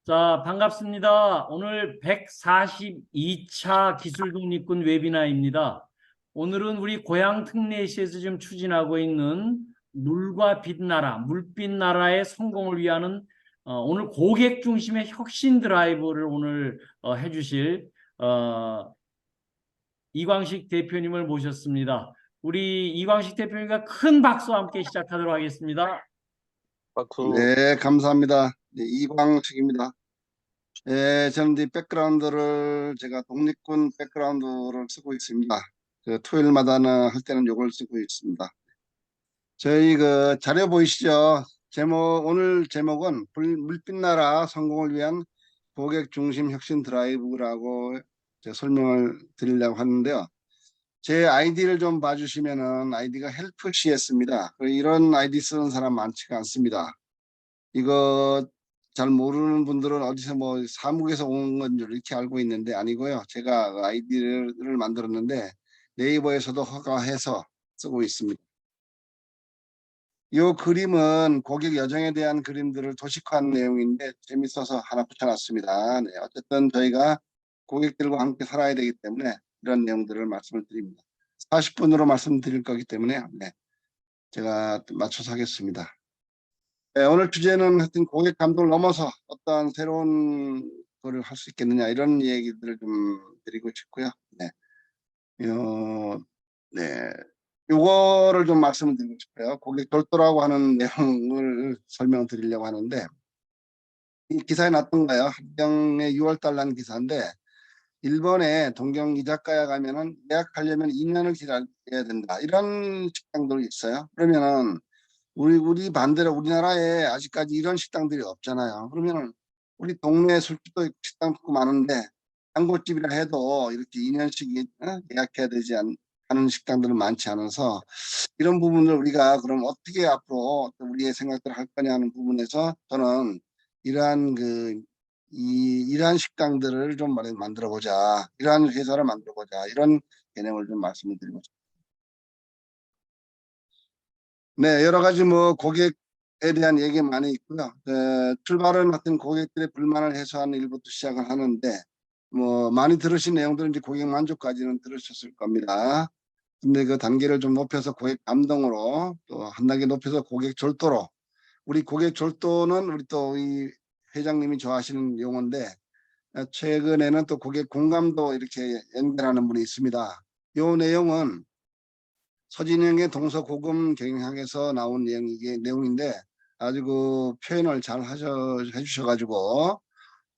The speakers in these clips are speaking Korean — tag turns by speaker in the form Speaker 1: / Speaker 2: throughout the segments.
Speaker 1: 자, 반갑습니다. 오늘 142차 기술독립군 웨비나입니다. 오늘은 우리 고향 특례시에서 지금 추진하고 있는 물과 빛나라, 물빛나라의 성공을 위한 오늘 고객 중심의 혁신 드라이브를 오늘 해주실 이광식 대표님을 모셨습니다. 우리 이광식 대표님과 큰 박수와 함께 시작하도록 하겠습니다.
Speaker 2: 박수.
Speaker 3: 네, 감사합니다. 네, 이광식입니다. 저는 이 백그라운드를 제가 독립군 백그라운드를 쓰고 있습니다. 토요일마다는 할 때는 이걸 쓰고 있습니다. 저희 자료 보이시죠? 오늘 제목은 물빛나라 성공을 위한 고객 중심 혁신 드라이브라고 제가 설명을 드리려고 하는데요. 제 아이디를 좀 봐주시면은 아이디가 헬프 CS입니다. 이런 아이디 쓰는 사람 많지가 않습니다. 이거 잘 모르는 분들은 어디서 사무국에서 온 건 이렇게 알고 있는데 아니고요. 제가 아이디를 만들었는데 네이버에서도 허가해서 쓰고 있습니다. 이 그림은 고객 여정에 대한 그림들을 도식화한 내용인데 재밌어서 하나 붙여놨습니다. 네, 어쨌든 저희가 고객들과 함께 살아야 되기 때문에 이런 내용들을 말씀을 드립니다. 40분으로 말씀드릴 거기 때문에 제가 맞춰서 하겠습니다. 네, 오늘 주제는 하여튼 고객 감독을 넘어서 어떠한 새로운 거를 할 수 있겠느냐 이런 얘기들을 좀 드리고 싶고요. 네. 네. 요거를 좀 말씀을 드리고 싶어요. 고객 돌도라고 하는 내용을 설명드리려고 하는데 이 기사에 났던가요? 합병의 6월달 난 기사인데 일본의 동경 이자카야 가면은 예약하려면 2년을 기다려야 된다. 이런 식당들이 있어요. 그러면은 우리 반대로 우리나라에 아직까지 이런 식당들이 없잖아요. 그러면은 우리 동네에 술집도 있고 식당도 많은데 단골집이라 해도 이렇게 2년씩 예약해야 되지 않은 식당들은 많지 않아서 이런 부분을 우리가 그럼 어떻게 앞으로 우리의 생각들을 할 거냐는 부분에서 저는 이러한 이러한 식당들을 좀 만들어 보자, 이러한 회사를 만들어 보자 이런 개념을 좀 말씀을 드리고 싶습니다. 네, 여러 가지 고객에 대한 얘기 많이 있고요. 출발은 하여튼 고객들의 불만을 해소하는 일부터 시작을 하는데 많이 들으신 내용들은 이제 고객 만족까지는 들으셨을 겁니다. 근데 그 단계를 좀 높여서 고객 감동으로 또 한 단계 높여서 고객 졸도로, 우리 고객 졸도는 우리 또 이 회장님이 좋아하시는 용어인데 최근에는 또 고객 공감도 이렇게 연결하는 분이 있습니다. 이 내용은 서진영의 동서고금 경영학에서 나온 내용인데 아주 표현을 잘 해주셔가지고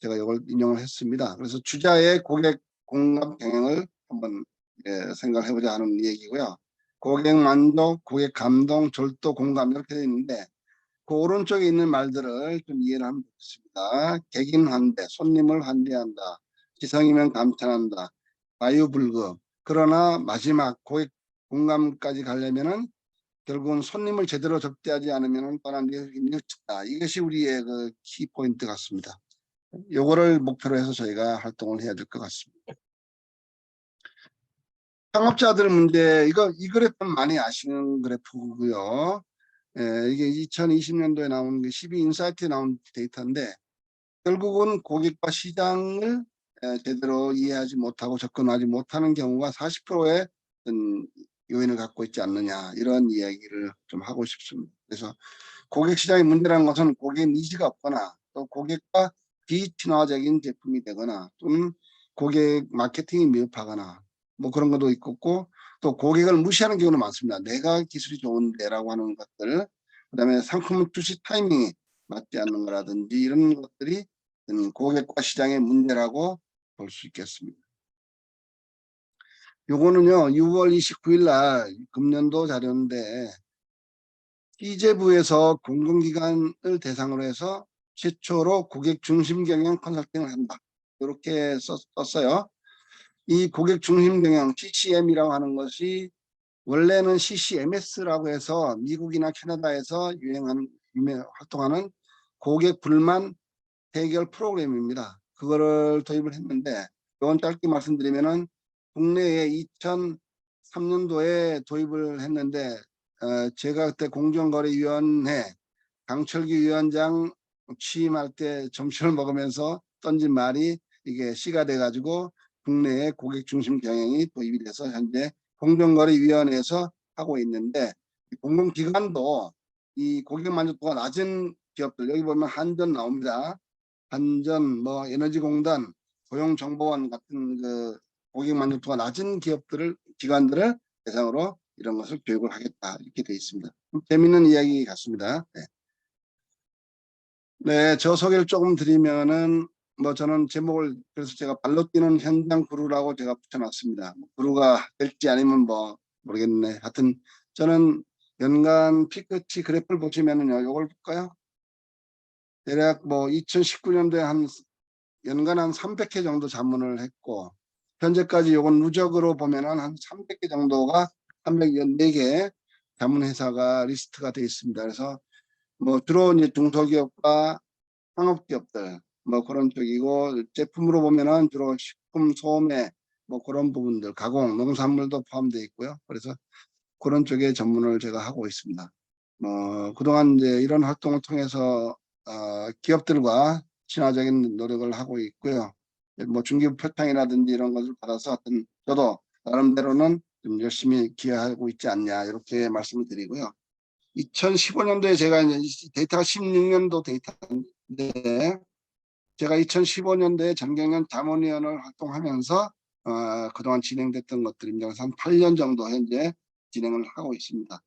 Speaker 3: 제가 이걸 인용을 했습니다. 그래서 주자의 고객 공감 경영을 한번 생각해보자 하는 얘기고요. 고객 만족, 고객 감동, 절도, 공감 이렇게 되어 있는데 그 오른쪽에 있는 말들을 좀 이해를 하면 좋겠습니다. 객인환대, 손님을 환대한다. 지성이면 감탄한다. 과유불급. 그러나 마지막 고객 공감까지 가려면은 결국은 손님을 제대로 접대하지 않으면 떠난 뒤에 뉘우친다. 이것이 우리의 키포인트 같습니다. 요거를 목표로 해서 저희가 활동을 해야 될 것 같습니다. 창업자들 문제, 이 그래프는 많이 아시는 그래프고요. 이게 2020년도에 나온 12인사이트에 나온 데이터인데 결국은 고객과 시장을 제대로 이해하지 못하고 접근하지 못하는 경우가 40%의 요인을 갖고 있지 않느냐 이런 이야기를 좀 하고 싶습니다. 그래서 고객 시장의 문제라는 것은 고객 니즈가 없거나 또 고객과 비친화적인 제품이 되거나 또는 고객 마케팅이 미흡하거나 그런 것도 있고 또 고객을 무시하는 경우는 많습니다. 내가 기술이 좋은데라고 하는 것들, 그다음에 상품 출시 타이밍이 맞지 않는 거라든지 이런 것들이 고객과 시장의 문제라고 볼 수 있겠습니다. 요거는요 6월 29일 날 금년도 자료인데 기재부에서 공공기관을 대상으로 해서 최초로 고객 중심 경영 컨설팅을 한다. 이렇게 썼어요. 이 고객 중심 경영 CCM이라고 하는 것이 원래는 CCMS라고 해서 미국이나 캐나다에서 활동하는 고객 불만 해결 프로그램입니다. 그거를 도입을 했는데 이건 짧게 말씀드리면은 국내에 2003년도에 도입을 했는데 제가 그때 공정거래위원회 강철기 위원장 취임할 때 점심을 먹으면서 던진 말이 이게 시가 돼가지고 국내에 고객 중심 경영이 도입이 돼서 현재 공정거래위원회에서 하고 있는데, 이 공공기관도 이 고객 만족도가 낮은 기업들, 여기 보면 한전 나옵니다. 한전, 뭐 에너지공단, 고용정보원 같은 그 고객 만족도가 낮은 기관들을 대상으로 이런 것을 교육을 하겠다, 이렇게 되어 있습니다. 재밌는 이야기 같습니다. 네. 네, 저 소개를 조금 드리면은 뭐 저는 제목을 그래서 제가 발로 뛰는 현장 구루라고 제가 붙여놨습니다. 구루가 될지 아니면 뭐 모르겠네. 하여튼 저는 연간 피크치 그래프를 보시면은요, 요걸 볼까요? 대략 뭐 2019년도에 한 연간 한 300회 정도 자문을 했고, 현재까지 요건 누적으로 보면은 한 300개 정도가 304개 자문회사가 리스트가 되어 있습니다. 그래서 뭐 주로 이제 중소기업과 상업기업들 뭐 그런 쪽이고, 제품으로 보면은 주로 식품, 소매 뭐 그런 부분들, 가공, 농산물도 포함되어 있고요. 그래서 그런 쪽에 전문을 제가 하고 있습니다. 그동안 이제 이런 활동을 통해서 기업들과 친화적인 노력을 하고 있고요. 뭐 중기부 표창이라든지 이런 것을 받아서 하여튼 저도 나름대로는 좀 열심히 기여하고 있지 않냐, 이렇게 말씀을 드리고요. 2015년도에 제가 이제 데이터가 16년도 데이터인데, 제가 2015년도에 전경련 자문위원을 활동하면서 그동안 진행됐던 것들입니다. 그래서 한 8년 정도 현재 진행을 하고 있습니다.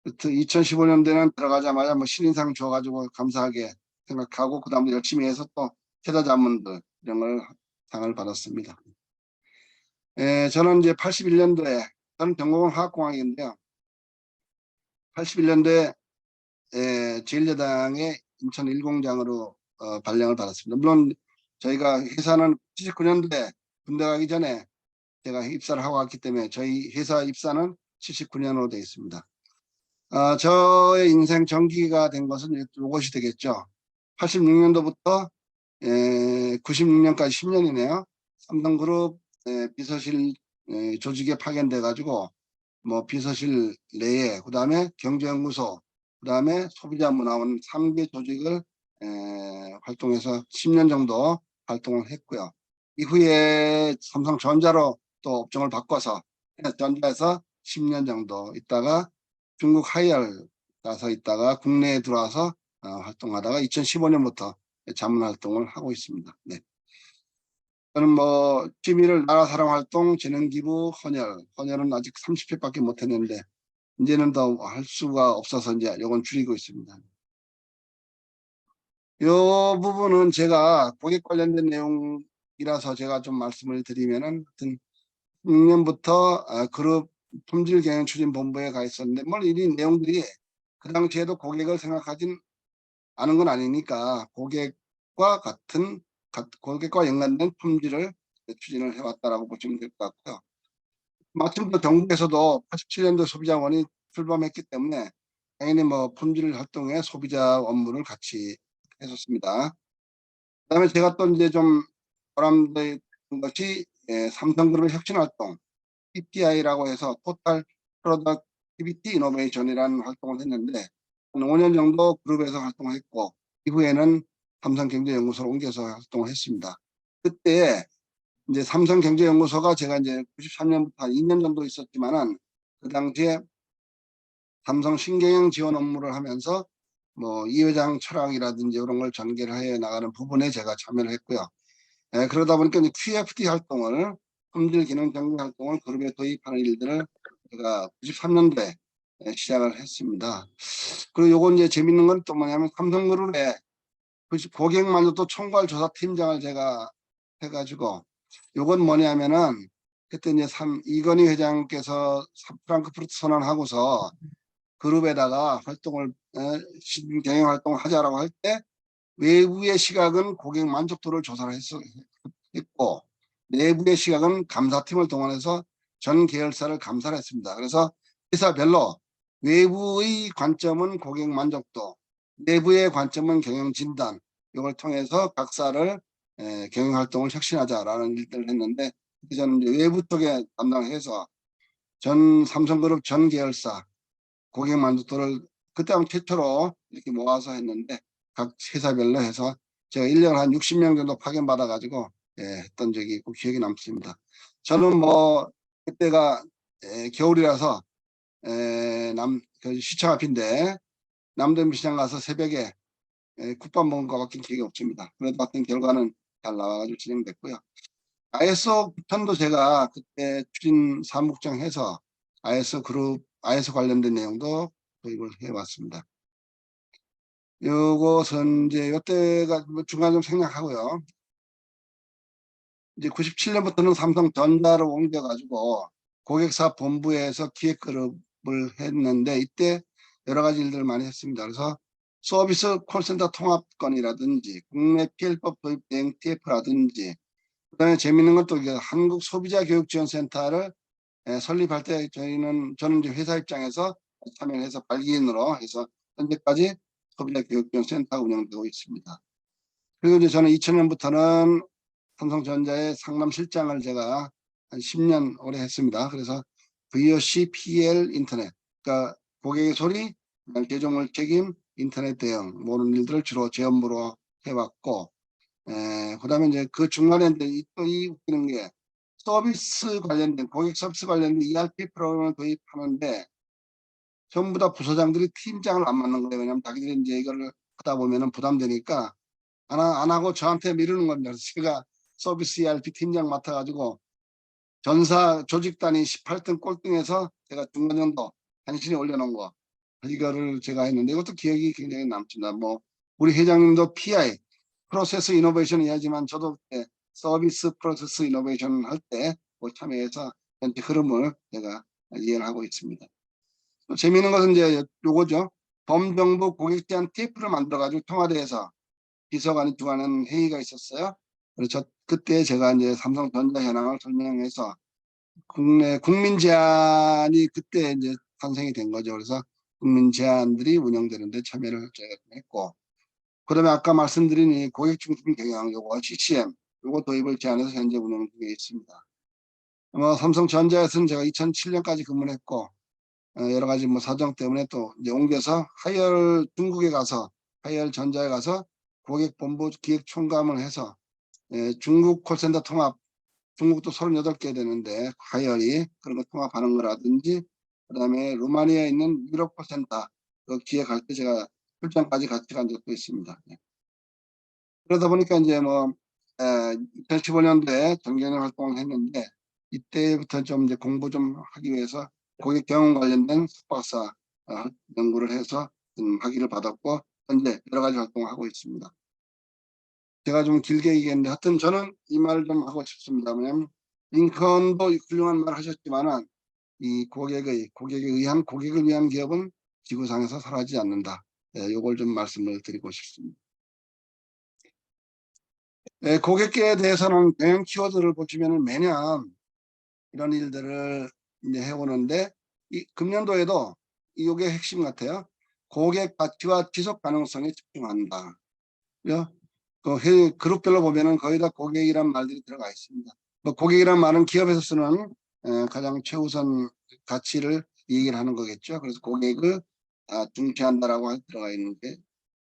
Speaker 3: 2015년도에는 들어가자마자 뭐 신인상 줘가지고 감사하게 생각하고, 그 다음에 열심히 해서 또 최다 자문들 이런 걸 상을 받았습니다. 저는 이제 81년도에, 저는 전공은 화학공학인데요. 81년도에 제1여당의 인천 1공장으로 발령을 받았습니다. 물론 저희가 회사는 79년도에 군대 가기 전에 제가 입사를 하고 왔기 때문에 저희 회사 입사는 79년으로 되어 있습니다. 저의 인생 전기가 된 것은 이것이 되겠죠. 86년도부터 96년까지 10년이네요. 삼성그룹 비서실 조직에 파견돼 가지고 뭐 비서실 내에, 그 다음에 경제연구소, 그 다음에 소비자문화원 3개 조직을 활동해서 10년 정도 활동을 했고요. 이후에 삼성전자로 또 업종을 바꿔서 전자에서 10년 정도 있다가 중국 하이얼 가서 있다가 국내에 들어와서 활동하다가 2015년부터 자문 활동을 하고 있습니다. 네. 저는 뭐 취미를 나라사랑활동, 재능기부, 헌혈은 아직 30회밖에 못했는데 이제는 더 할 수가 없어서 이제 요건 줄이고 있습니다. 요 부분은 제가 고객 관련된 내용이라서 제가 좀 말씀을 드리면은, 하여튼 6년부터 그룹 품질경영추진본부에 가 있었는데, 뭐 이 내용들이 그 당시에도 고객을 생각하진 않은 건 아니니까 고객과 연관된 품질을 추진을 해왔다라고 보시면 될 것 같고요. 마침 또 정부에서도 87년도 소비자원이 출범했기 때문에 당연히 뭐 품질 활동에 소비자 업무를 같이 했었습니다. 그다음에 제가 또 이제 좀 보람된 것이 삼성그룹의 혁신활동 PPI라고 해서 토탈 프로덕티비티 이노베이션이라는 활동을 했는데, 한 5년 정도 그룹에서 활동했고 이후에는 삼성경제연구소로 옮겨서 활동을 했습니다. 그때 이제 삼성경제연구소가 제가 이제 93년부터 한 2년 정도 있었지만은, 그 당시에 삼성 신경영 지원 업무를 하면서 뭐 이 회장 철학이라든지 이런 걸 전개를 해 나가는 부분에 제가 참여를 했고요. 그러다 보니까 이제 QFD 활동을, 품질 기능 경쟁 활동을 그룹에 도입하는 일들을 제가 93년도에 시작을 했습니다. 그리고 요건 이제 재밌는 건 또 뭐냐면, 삼성그룹의 고객 만족도 총괄 조사 팀장을 제가 해가지고, 요건 뭐냐면은 그때 이제 이건희 회장께서 프랑크푸르트 선언하고서 그룹에다가 활동을 경영 활동을 하자라고 할 때, 외부의 시각은 고객 만족도를 조사를 했고 내부의 시각은 감사팀을 동원해서 전 계열사를 감사를 했습니다. 그래서 회사별로 외부의 관점은 고객 만족도, 내부의 관점은 경영 진단, 이걸 통해서 각사를 경영 활동을 혁신하자라는 일들을 했는데, 저는 이제 외부 쪽에 담당해서 전 삼성그룹 전 계열사 고객 만족도를 그때 최초로 이렇게 모아서 했는데, 각 회사별로 해서 제가 1년에 한 60명 정도 파견받아 가지고 했던 적이 있고 기억이 남습니다. 저는 뭐 그때가 겨울이라서 시청 앞인데 남대문 시장 가서 새벽에 국밥 먹은 거밖에 기억이 없습니다. 그래도 하여튼 결과는 잘 나와가지고 진행됐고요. ISO 편도 제가 그때 추진 사무국장 해서 ISO 그룹, ISO 관련된 내용도 도입을 해왔습니다. 요것은 이제 요때가 뭐 중간 좀 생략하고요. 이제 97년부터는 삼성전자로 옮겨가지고 고객사 본부에서 기획 그룹을 했는데 이때 여러 가지 일들을 많이 했습니다. 그래서 서비스 콜센터 통합건이라든지 국내 PL법 도입 대행 TF라든지 그다음에 재밌는 건 또 한국 소비자 교육 지원센터를 설립할 때 저는 이제 회사 입장에서 참여를 해서 발기인으로 해서 현재까지 소비자 교육 지원센터가 운영되고 있습니다. 그리고 이제 저는 2000년부터는 삼성전자의 상담실장을 제가 한 10년 오래 했습니다. 그래서 VOC, PL, 인터넷, 그러니까 고객의 소리, 개조물 책임, 인터넷 대응 모든 일들을 주로 제 업무로 해왔고, 그다음에 이제 그 중간에 이제 또 이 웃기는 게 서비스 관련된 고객 서비스 관련된 ERP 프로그램을 도입하는데 전부 다 부서장들이 팀장을 안 맡는 거예요. 왜냐하면 자기들이 이제 이걸 하다 보면은 부담되니까 안 하고 저한테 미루는 겁니다. 그래서 제가 서비스 ERP 팀장 맡아가지고 전사 조직 단위 18등 꼴등에서 제가 중간 정도 간신히 올려놓은 거 이거를 제가 했는데 이것도 기억이 굉장히 남습니다. 뭐 우리 회장님도 PI 프로세스 이노베이션 이야기지만 저도 서비스 프로세스 이노베이션 할 때 참여해서 현재 흐름을 제가 이해를 하고 있습니다. 또 재미있는 것은 이제 요거죠. 범정부 고객 제한 TF를 만들어가지고 청와대에서 비서관이 주관하는 회의가 있었어요. 그래서 그때 제가 이제 삼성전자 현황을 설명해서 국내 국민 제안이 그때 이제 탄생이 된 거죠. 그래서 국민 제안들이 운영되는데 참여를 제가 했고, 그다음에 아까 말씀드린 이 고객 중심 경영 요거 CCM 요거 도입을 제안해서 현재 운영 중에 있습니다. 삼성전자에서는 제가 2007년까지 근무를 했고 여러 가지 뭐 사정 때문에 또 이제 옮겨서 중국에 가서 하이얼전자에 가서 고객본부 기획 총감을 해서 중국 콜센터 통합 중국도 38개 되는데 하이얼이 그런 거 통합하는 거라든지 그다음에 루마니아에 있는 유럽 콜센터 그 기획할 때 제가 출장까지 같이 간 적도 있습니다. 그러다 보니까 이제 뭐 2015년도에 정경련 활동을 했는데 이때부터 좀 이제 공부 좀 하기 위해서 고객 경험 관련된 석박사 연구를 해서 학위를 받았고 현재 여러 가지 활동을 하고 있습니다. 제가 좀 길게 얘기했는데 하여튼 저는 이 말을 좀 하고 싶습니다. 왜냐하면 링컨도 훌륭한 말 하셨지만은 이 고객에 의한 고객을 위한 기업은 지구상에서 사라지지 않는다. 요걸 좀 말씀을 드리고 싶습니다. 고객에 대해서는 경영 키워드를 보시면 매년 이런 일들을 이제 해오는데 이 금년도에도 이게 핵심 같아요. 고객 가치와 지속 가능성에 집중한다. 그 그룹별로 보면은 거의 다 고객이란 말들이 들어가 있습니다. 뭐 고객이란 말은 기업에서 쓰는 가장 최우선 가치를 얘기를 하는 거겠죠. 그래서 고객을 중시한다라고 들어가 있는 게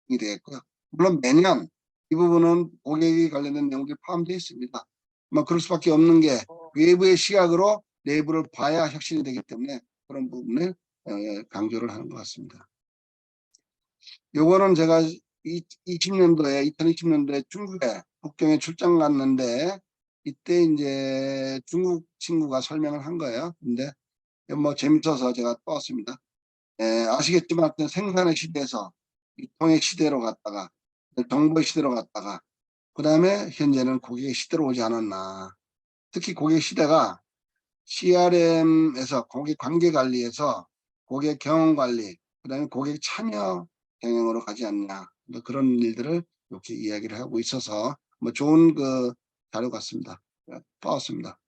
Speaker 3: 되겠고요. 물론 매년 이 부분은 고객이 관련된 내용들이 포함되어 있습니다. 뭐 그럴 수밖에 없는 게 외부의 시각으로 내부를 봐야 혁신이 되기 때문에 그런 부분을 강조를 하는 것 같습니다. 요거는 제가 2020년도에 중국에 북경에 출장 갔는데 이때 이제 중국 친구가 설명을 한 거예요. 근데 뭐 재밌어서 제가 또 왔습니다. 아시겠지만 생산의 시대에서 통의 시대로 갔다가 정보의 시대로 갔다가 그 다음에 현재는 고객의 시대로 오지 않았나. 특히 고객 시대가 CRM에서 고객 관계 관리에서 고객 경험 관리, 그 다음에 고객 참여 경영으로 가지 않냐. 뭐 그런 일들을 이렇게 이야기를 하고 있어서 뭐 좋은 그 자료 같습니다. 좋았습니다.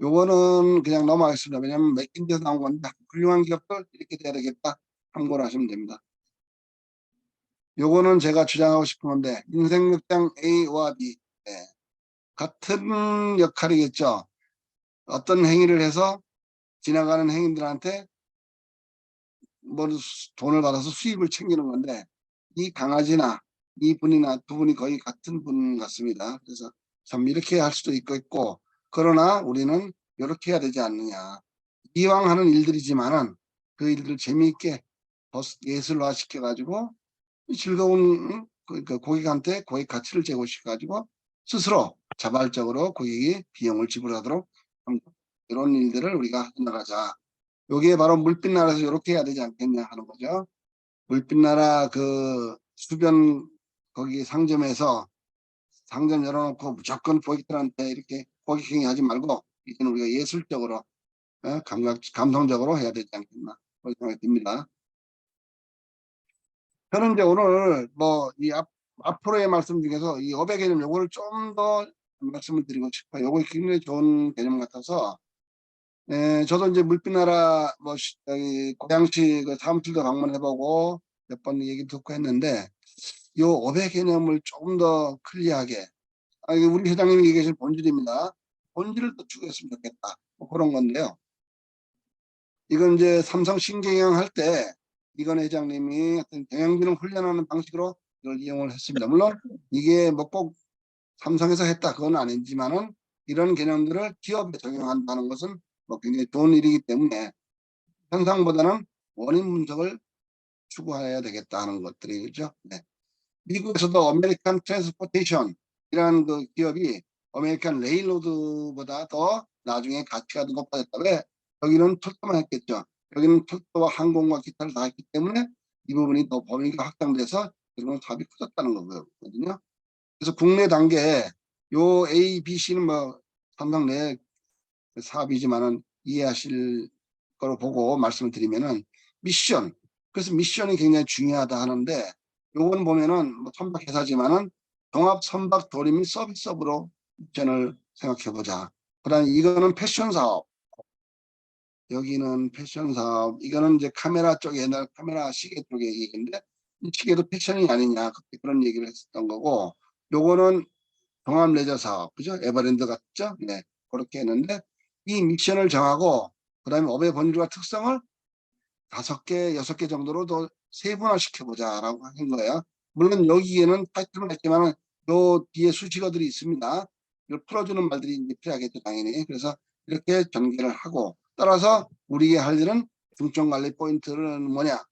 Speaker 3: 요거는 그냥 넘어가겠습니다. 왜냐하면 맥킨지에서 나온 건데 훌륭한 기업들 이렇게 돼야 되겠다. 참고를 하시면 됩니다. 요거는 제가 주장하고 싶은 건데 인생극장 A와 B 같은 역할이겠죠. 어떤 행위를 해서 지나가는 행인들한테 뭐 돈을 받아서 수입을 챙기는 건데 이 강아지나 이분이나 두 분이 거의 같은 분 같습니다. 그래서 참 이렇게 할 수도 있고 그러나 우리는 이렇게 해야 되지 않느냐. 이왕 하는 일들이지만은 그 일들을 재미있게 예술화 시켜가지고 즐거운 그 고객한테 고객 가치를 제고시켜가지고 스스로 자발적으로 고객이 비용을 지불하도록 합니다. 이런 일들을 우리가 해나가자. 여기에 바로 물빛나라에서 이렇게 해야 되지 않겠냐 하는 거죠. 물빛나라 그 수변 거기 상점에서 상점 열어놓고 무조건 고객들한테 이렇게 고객행위 하지 말고 이제는 우리가 예술적으로 감성적으로 해야 되지 않겠나 그런 생각이 듭니다. 저는 이제 오늘 뭐 이 앞으로의 말씀 중에서 이 업의 개념 요거를 좀 더 말씀을 드리고 싶어요. 요거 굉장히 좋은 개념 같아서 저도 이제 물빛나라 뭐 고양시 그 사무실도 방문해보고 몇 번 얘기 듣고 했는데 요 업의 개념을 조금 더 클리어하게 이게 우리 회장님이 얘기하신 본질입니다. 본질을 더 추구했으면 좋겠다. 뭐 그런 건데요. 이건 이제 삼성 신경영 할 때 이건 회장님이 어떤 경영진을 훈련하는 방식으로 이걸 이용을 했습니다. 물론 이게 뭐 꼭 삼성에서 했다 그건 아니지만은 이런 개념들을 기업에 적용한다는 것은 뭐 굉장히 좋은 일이기 때문에 현상보다는 원인 분석을 추구해야 되겠다 하는 것들이죠. 네. 미국에서도 어메리칸 트랜스포테이션이라는 그 기업이 어메리칸 레일로드보다 더 나중에 가치가 더 높아졌다. 왜? 여기는 철도만 했겠죠. 여기는 철도와 항공과 기타를 다 했기 때문에 이 부분이 더 범위가 확장돼서 그런 사업이 커졌다는 거거든요. 그래서 국내 단계에 요 A, B, C는 뭐 삼성 내 사업이지만은 이해하실 거로 보고 말씀을 드리면은 미션. 그래서 미션이 굉장히 중요하다 하는데 요건 보면은 뭐 선박 회사지만은 종합 선박 도리 및 서비스업으로 미션을 생각해 보자. 그다음에 이거는 패션 사업. 여기는 패션 사업. 이거는 이제 카메라 쪽에 옛날 카메라 시계 쪽의 얘기인데 이 시계도 패션이 아니냐 그때 그런 얘기를 했었던 거고 요거는 종합 레저 사업, 그죠? 에버랜드 같죠? 네, 그렇게 했는데 이 미션을 정하고 그다음에 업의 본질과 특성을 5개, 6개 정도로 더 세분화 시켜보자라고 한 거예요. 물론 여기에는 타이틀만 했지만은 요 뒤에 수식어들이 있습니다. 이걸 풀어주는 말들이 이제 필요하겠죠, 당연히. 그래서 이렇게 전개를 하고 따라서 우리가 할 일은 중점 관리 포인트는 뭐냐?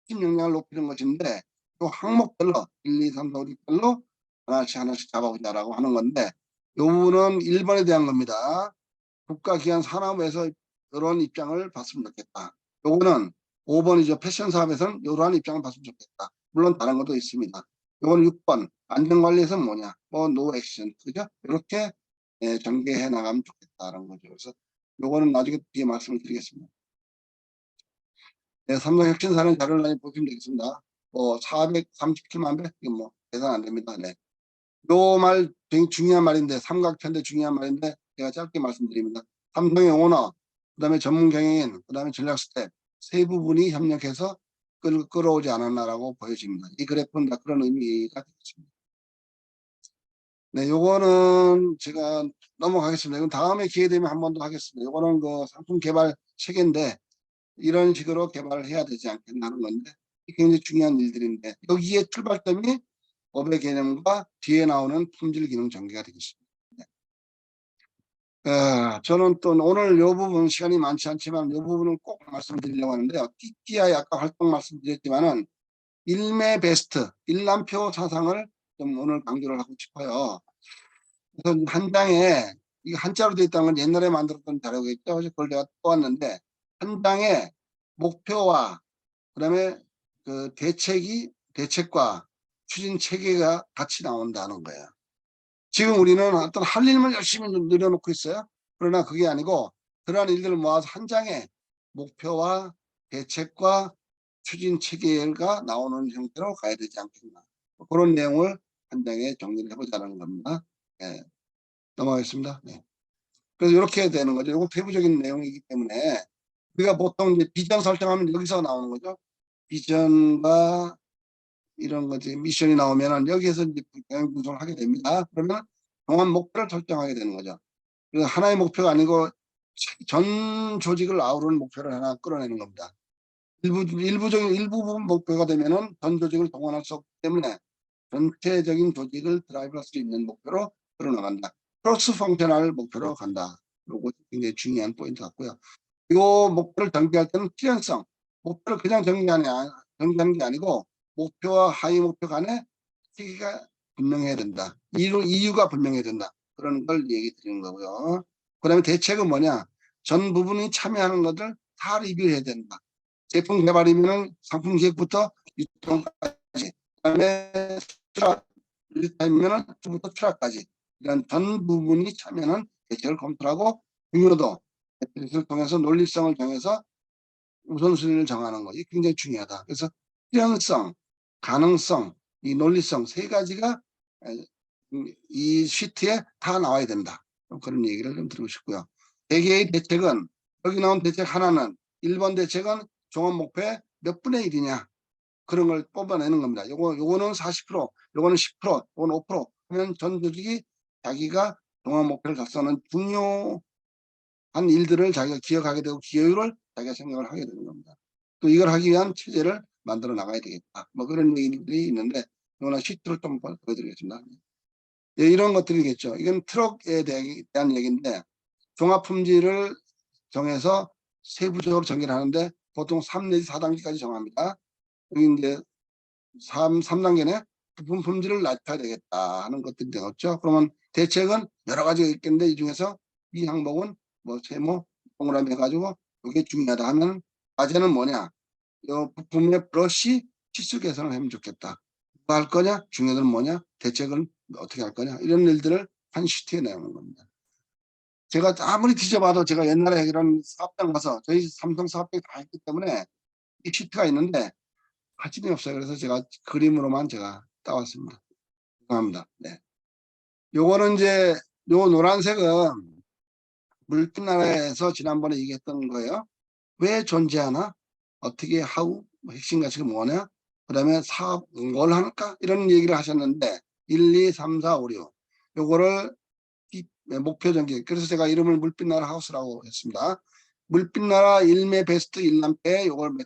Speaker 3: 팀 역량을 높이는 것인데 또 항목별로 1, 2, 3, 4, 5, 6별로 하나씩 잡아보자라고 하는 건데 요 부분은 1번에 대한 겁니다. 국가기관 산업에서 이런 입장을 봤으면 좋겠다. 요거는 5번이죠. 패션 사업에서는 이러한 입장을 봤으면 좋겠다. 물론 다른 것도 있습니다. 요거는 6번 안전관리에서는 뭐냐? 뭐 노 액션 그죠? 이렇게 전개해 나가면 좋겠다라는 거죠. 그래서 요거는 나중에 뒤에 말씀을 드리겠습니다. 네, 삼성 혁신사는 자료를 많이 보시면 되겠습니다. 뭐 437만 배? 이건 뭐 계산 안 됩니다. 네. 요 말 되게 중요한 말인데 삼각편대 중요한 말인데 제가 짧게 말씀드립니다. 삼성의 오너, 그다음에 전문 경영인, 그다음에 전략 스텝 세 부분이 협력해서 끌어오지 않았나라고 보여집니다. 이 그래프는 다 그런 의미가 되겠습니다. 네, 요거는 제가 넘어가겠습니다. 이건 다음에 기회 되면 한 번 더 하겠습니다. 요거는 그 상품 개발 체계인데 이런 식으로 개발을 해야 되지 않겠나 하는 건데 이게 굉장히 중요한 일들인데 여기에 출발점이 업의 개념과 뒤에 나오는 품질 기능 전개가 되겠습니다. 저는 또 오늘 이 부분 시간이 많지 않지만 이 부분은 꼭 말씀드리려고 하는데요. TTI 아까 활동 말씀드렸지만은 일매 베스트, 일람표 사상을 좀 오늘 강조를 하고 싶어요. 그래서 한 장에 이게 한자로 되어 있다는 건 옛날에 만들었던 자료겠죠. 그래서 그걸 제가 또 왔는데 한 장에 목표와 그다음에 그 대책과 추진 체계가 같이 나온다는 거예요. 지금 우리는 어떤 할 일만 열심히 늘려놓고 있어요. 그러나 그게 아니고 그러한 일들을 모아서 한 장에 목표와 대책과 추진 체계가 나오는 형태로 가야 되지 않겠나. 그런 내용을 한 장에 정리를 해보자는 겁니다. 네. 넘어가겠습니다. 네. 그래서 이렇게 되는 거죠. 이거 세부적인 내용이기 때문에 우리가 보통 이제 비전 설정하면 여기서 나오는 거죠. 비전과 이런 거지 미션이 나오면은 여기에서 이제 경영 분석을 하게 됩니다. 그러면 종합 목표를 설정하게 되는 거죠. 그래서 하나의 목표가 아니고 전 조직을 아우르는 목표를 하나 끌어내는 겁니다. 일부 부분 목표가 되면은 전 조직을 동원할 수 없기 때문에 전체적인 조직을 드라이브할 수 있는 목표로 끌어나간다. 크로스 펑셔널 목표로 간다. 이것이 굉장히 중요한 포인트 같고요. 이 목표를 전개할 때는 필연성, 목표를 그냥 전개하는 게 아니고 목표와 하위 목표 간에 시기가 분명해야 된다. 이유가 분명해야 된다. 그런 걸 얘기 드리는 거고요. 그 다음에 대책은 뭐냐? 전 부분이 참여하는 것들 다 리뷰해야 된다. 제품 개발이면 상품 기획부터 유통까지, 그다음에 수락, 일타임이면 부터 출하까지 이런 전 부분이 참여하는 대책을 검토하고 중요도 매트릭스를 통해서 논리성을 정해서 우선순위를 정하는 거, 이게 굉장히 중요하다. 그래서 필연성, 가능성, 이 논리성 세 가지가 이 시트에 다 나와야 된다. 그런 얘기를 좀 드리고 싶고요. 4개의 대책은, 여기 나온 대책 하나는 1번 대책은 종합 목표의 몇 분의 1이냐 그런 걸 뽑아내는 겁니다. 요거는 40%, 요거는 10%, 요거는 5% 하면 전 조직이 자기가 종합 목표를 달성하는 중요한 일들을 자기가 기억하게 되고 기여율을 자기가 생각을 하게 되는 겁니다. 또 이걸 하기 위한 체제를 만들어 나가야 되겠다. 뭐 그런 얘기들이 있는데 이거는 시트를 좀 보여드리겠습니다. 예, 이런 것들이겠죠. 이건 트럭에 대한 얘기인데 종합품질을 정해서 세부적으로 정의를 하는데 보통 3 내지 4단계까지 정합니다. 여기 이제 3단계는 부품 품질을 낮춰야 되겠다 하는 것들이 되겠죠. 그러면 대책은 여러 가지가 있겠는데 이 중에서 이 항목은 뭐 세모 동그라미 해가지고 이게 중요하다 하면 과제는 뭐냐? 이 부품의 브러쉬 치수 개선을 하면 좋겠다. 뭐 할 거냐? 중요한 뭐냐? 대책은 어떻게 할 거냐? 이런 일들을 한 시트에 내는 겁니다. 제가 아무리 뒤져봐도 제가 옛날에 이런 사업장 가서 저희 삼성 사업장이 다 했기 때문에 이 시트가 있는데 가짐이 없어요. 그래서 제가 그림으로만 제가 따왔습니다. 죄송합니다. 네. 요거는 이제 요 노란색은 물빛나라에서 지난번에 얘기했던 거예요. 왜 존재하나? 어떻게 how? 핵심 가치가 뭐냐? 그 다음에 사업 뭘 할까? 이런 얘기를 하셨는데 1, 2, 3, 4, 5, 6 요거를 목표 전개. 그래서 제가 이름을 물빛나라 하우스라고 했습니다. 물빛나라 일매 베스트 일남패 요걸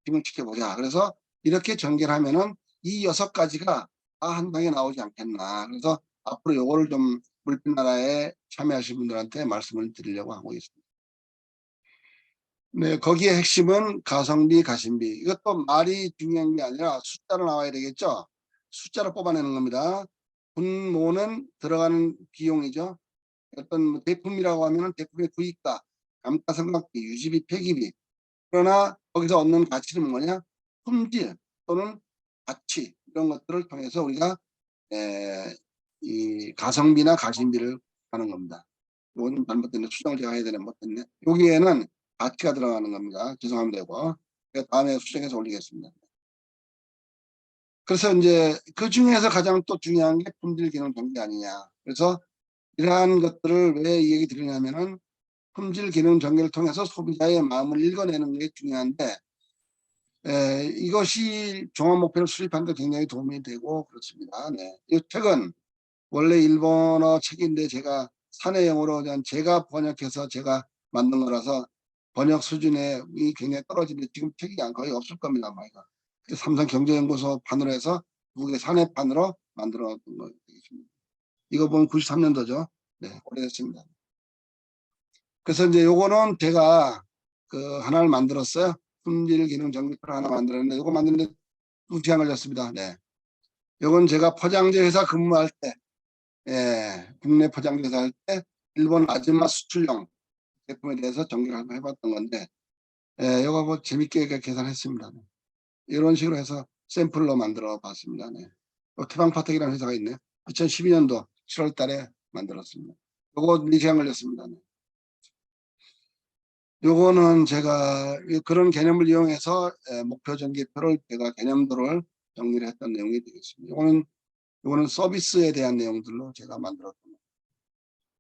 Speaker 3: 매칭을 시켜보자. 그래서 이렇게 전개를 하면은 이 6가지가 다 한 방에 나오지 않겠나. 그래서 앞으로 요거를 좀 물빛나라에 참여하신 분들한테 말씀을 드리려고 하고 있습니다. 네, 거기에 핵심은 가성비, 가심비. 이것도 말이 중요한 게 아니라 숫자로 나와야 되겠죠. 숫자로 뽑아내는 겁니다. 분모는 들어가는 비용이죠. 어떤 제품이라고 하면 제품의 구입가, 감가상각비, 유지비, 폐기비. 그러나 거기서 얻는 가치는 뭐냐? 품질 또는 가치 이런 것들을 통해서 우리가 이 가성비나 가심비를 하는 겁니다. 이건 잘못됐네. 수정을 제가 해야 되네. 못했네. 여기에는 가치가 들어가는 겁니다. 죄송합니다. 이거. 다음에 수정해서 올리겠습니다. 그래서 이제 그 중에서 가장 또 중요한 게 품질 기능 전개 아니냐. 그래서 이러한 것들을 왜 이 얘기 드리냐면은 품질 기능 전개를 통해서 소비자의 마음을 읽어내는 게 중요한데 이것이 종합 목표를 수립하는 데 굉장히 도움이 되고 그렇습니다. 네. 이 책은 원래 일본어 책인데 제가 사내용어로 그냥 제가 번역해서 제가 만든 거라서 번역 수준이 굉장히 떨어지는데 지금 책이 거의 없을 겁니다. 아마 이거. 삼성경제연구소 판으로 해서 미국의 사내판으로 만들어 놨던 거 되겠습니다. 이거 보면 93년도죠. 네, 오래됐습니다. 그래서 이제 요거는 제가 그 하나를 만들었어요. 품질 기능 전기표를 하나 만들었는데 요거 만드는데 2시간 걸렸습니다. 네. 요건 제가 포장재 회사 근무할 때, 국내 포장재 회사 할 때 일본 아줌마 수출용 제품에 대해서 전기를 한번 해봤던 건데, 요거 뭐 재밌게 계산했습니다. 네. 이런 식으로 해서 샘플로 만들어 봤습니다. 네. 태방파텍이라는 회사가 있네. 2012년도 7월 달에 만들었습니다. 요거 4시간 걸렸습니다. 네. 요거는 제가 그런 개념을 이용해서 목표 전개표를 제가 개념도를 정리를 했던 내용이 되겠습니다. 요거는 서비스에 대한 내용들로 제가 만들었던 거예요.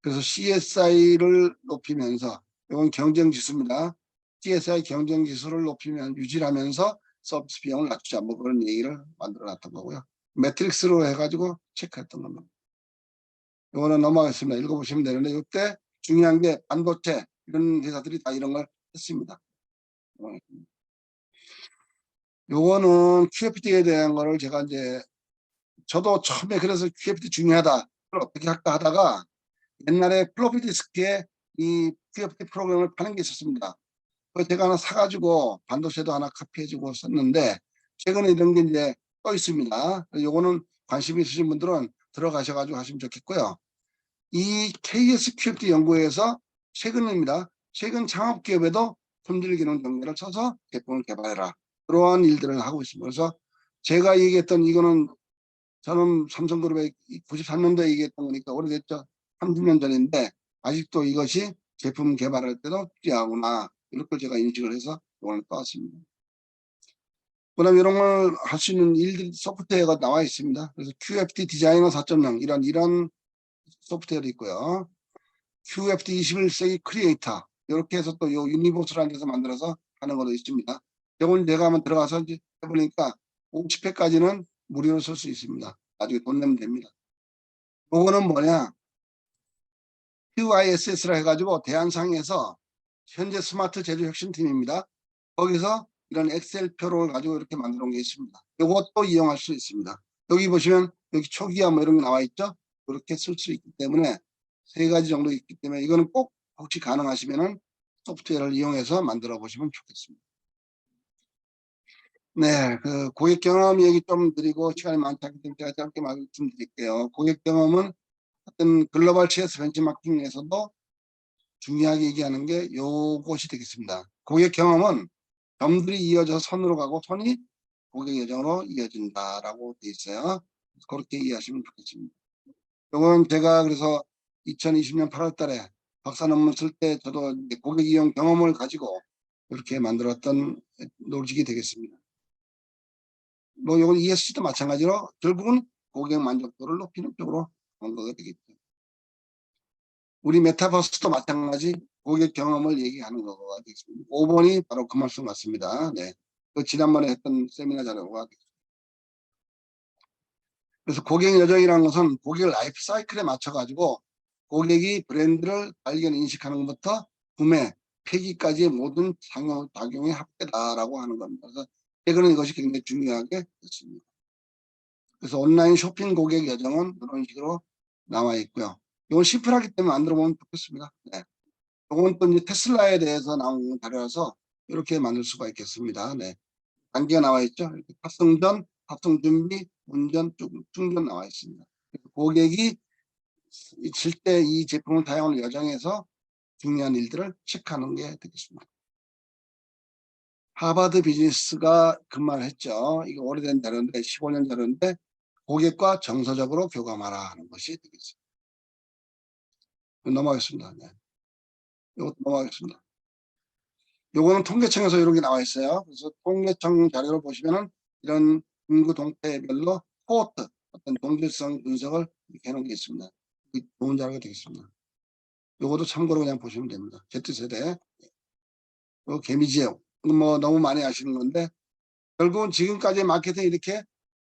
Speaker 3: 그래서 CSI를 높이면서 이건 경쟁 지수입니다. CSI 경쟁 지수를 높이면 유지하면서 서비스 비용을 낮추자 뭐 그런 얘기를 만들어 놨던 거고요. 매트릭스로 해가지고 체크했던 겁니다. 요거는 넘어가겠습니다. 읽어보시면 되는데 이때 중요한 게 반도체 이런 회사들이 다 이런 걸 했습니다. 요거는 QFT에 대한 거를 제가 이제 저도 처음에 그래서 QFT 중요하다. 그걸 어떻게 할까 하다가 옛날에 플로피 디스크에 이 QFT 프로그램을 파는 게 있었습니다. 그거 제가 하나 사가지고 반도체도 하나 카피해주고 썼는데 최근에 이런 게 이제 떠 있습니다. 요거는 관심 있으신 분들은 들어가셔가지고 하시면 좋겠고요. 이 KS QFT 연구회에서 최근입니다. 최근 창업기업에도 품질 기능 경계를 쳐서 제품을 개발해라. 그러한 일들을 하고 있습니다. 그래서 제가 얘기했던 이거는 저는 삼성그룹에 93년도에 얘기했던 거니까 오래됐죠. 30년 전인데 아직도 이것이 제품 개발할 때도 필요하구나. 이렇게 제가 인식을 해서 오늘 떠왔습니다. 그다음 이런 걸 할 수 있는 일들 소프트웨어가 나와 있습니다. 그래서 QFT 디자이너 4.0 이런 소프트웨어도 있고요. QFT 21세기 크리에이터 이렇게 해서 또 요 유니버스라는 데서 만들어서 하는 것도 있습니다. 이건 내가 한번 들어가서 이제 해보니까 50회까지는 무료로 쓸 수 있습니다. 나중에 돈 내면 됩니다. 요거는 뭐냐? QISS라 해가지고 대한상에서 현재 스마트 제조 혁신팀입니다. 거기서 이런 엑셀표를 가지고 이렇게 만들어 놓은 게 있습니다. 이것도 이용할 수 있습니다. 여기 보시면 여기 초기화 뭐 이런 게 나와 있죠? 그렇게 쓸 수 있기 때문에 세 가지 정도 있기 때문에 이거는 꼭 혹시 가능하시면은 소프트웨어를 이용해서 만들어 보시면 좋겠습니다. 네, 그 고객 경험 얘기 좀 드리고 시간이 많지 않기 때문에 제가 짧게 말씀드릴게요. 고객 경험은 어떤 글로벌 CS 벤치마킹에서도 중요하게 얘기하는 게 요것이 되겠습니다. 고객 경험은 점들이 이어져서 선으로 가고 선이 고객 여정으로 이어진다라고 돼 있어요. 그렇게 이해하시면 좋겠습니다. 요건 제가 그래서 2020년 8월 달에 박사 논문 쓸 때 저도 이제 고객 이용 경험을 가지고 이렇게 만들었던 노직이 되겠습니다. 뭐 요건 ESG도 마찬가지로 결국은 고객 만족도를 높이는 쪽으로 간 거가 되겠죠. 우리 메타버스도 마찬가지 고객 경험을 얘기하는 거가 되겠습니다. 5번이 바로 그 말씀 같습니다. 네. 그 지난번에 했던 세미나 자료가 되겠습니다. 그래서 고객 여정이라는 것은 고객 라이프 사이클에 맞춰가지고 고객이 브랜드를 발견 인식하는 것부터 구매, 폐기까지의 모든 상용 작용의 합계다라고 하는 겁니다. 그래서 최근에 이것이 굉장히 중요하게 됐습니다. 그래서 온라인 쇼핑 고객 여정은 이런 식으로 나와 있고요. 이건 심플하기 때문에 안 들어보면 좋겠습니다. 네. 이건 또 이제 테슬라에 대해서 나온 자료라서 이렇게 만들 수가 있겠습니다. 네. 단계가 나와 있죠. 이렇게 탑승 전, 탑승 준비, 운전, 충전 나와 있습니다. 고객이 있을 때 이 제품을 사용할 여정에서 중요한 일들을 체크하는 게 되겠습니다. 하버드 비즈니스가 그 말을 했죠. 이거 오래된 자료인데 15년 자료인데 고객과 정서적으로 교감하라 하는 것이 되겠습니다. 넘어가겠습니다. 네. 이것도 넘어가겠습니다. 요거는 통계청에서 이런 게 나와 있어요. 그래서 통계청 자료를 보시면은 이런 인구 동태별로 코호트 어떤 동질성 분석을 이렇게 해놓은 게 있습니다. 좋은 자료가 되겠습니다. 요것도 참고로 그냥 보시면 됩니다. Z세대. 요 개미지역. 뭐 너무 많이 아시는 건데 결국은 지금까지 마케팅 이렇게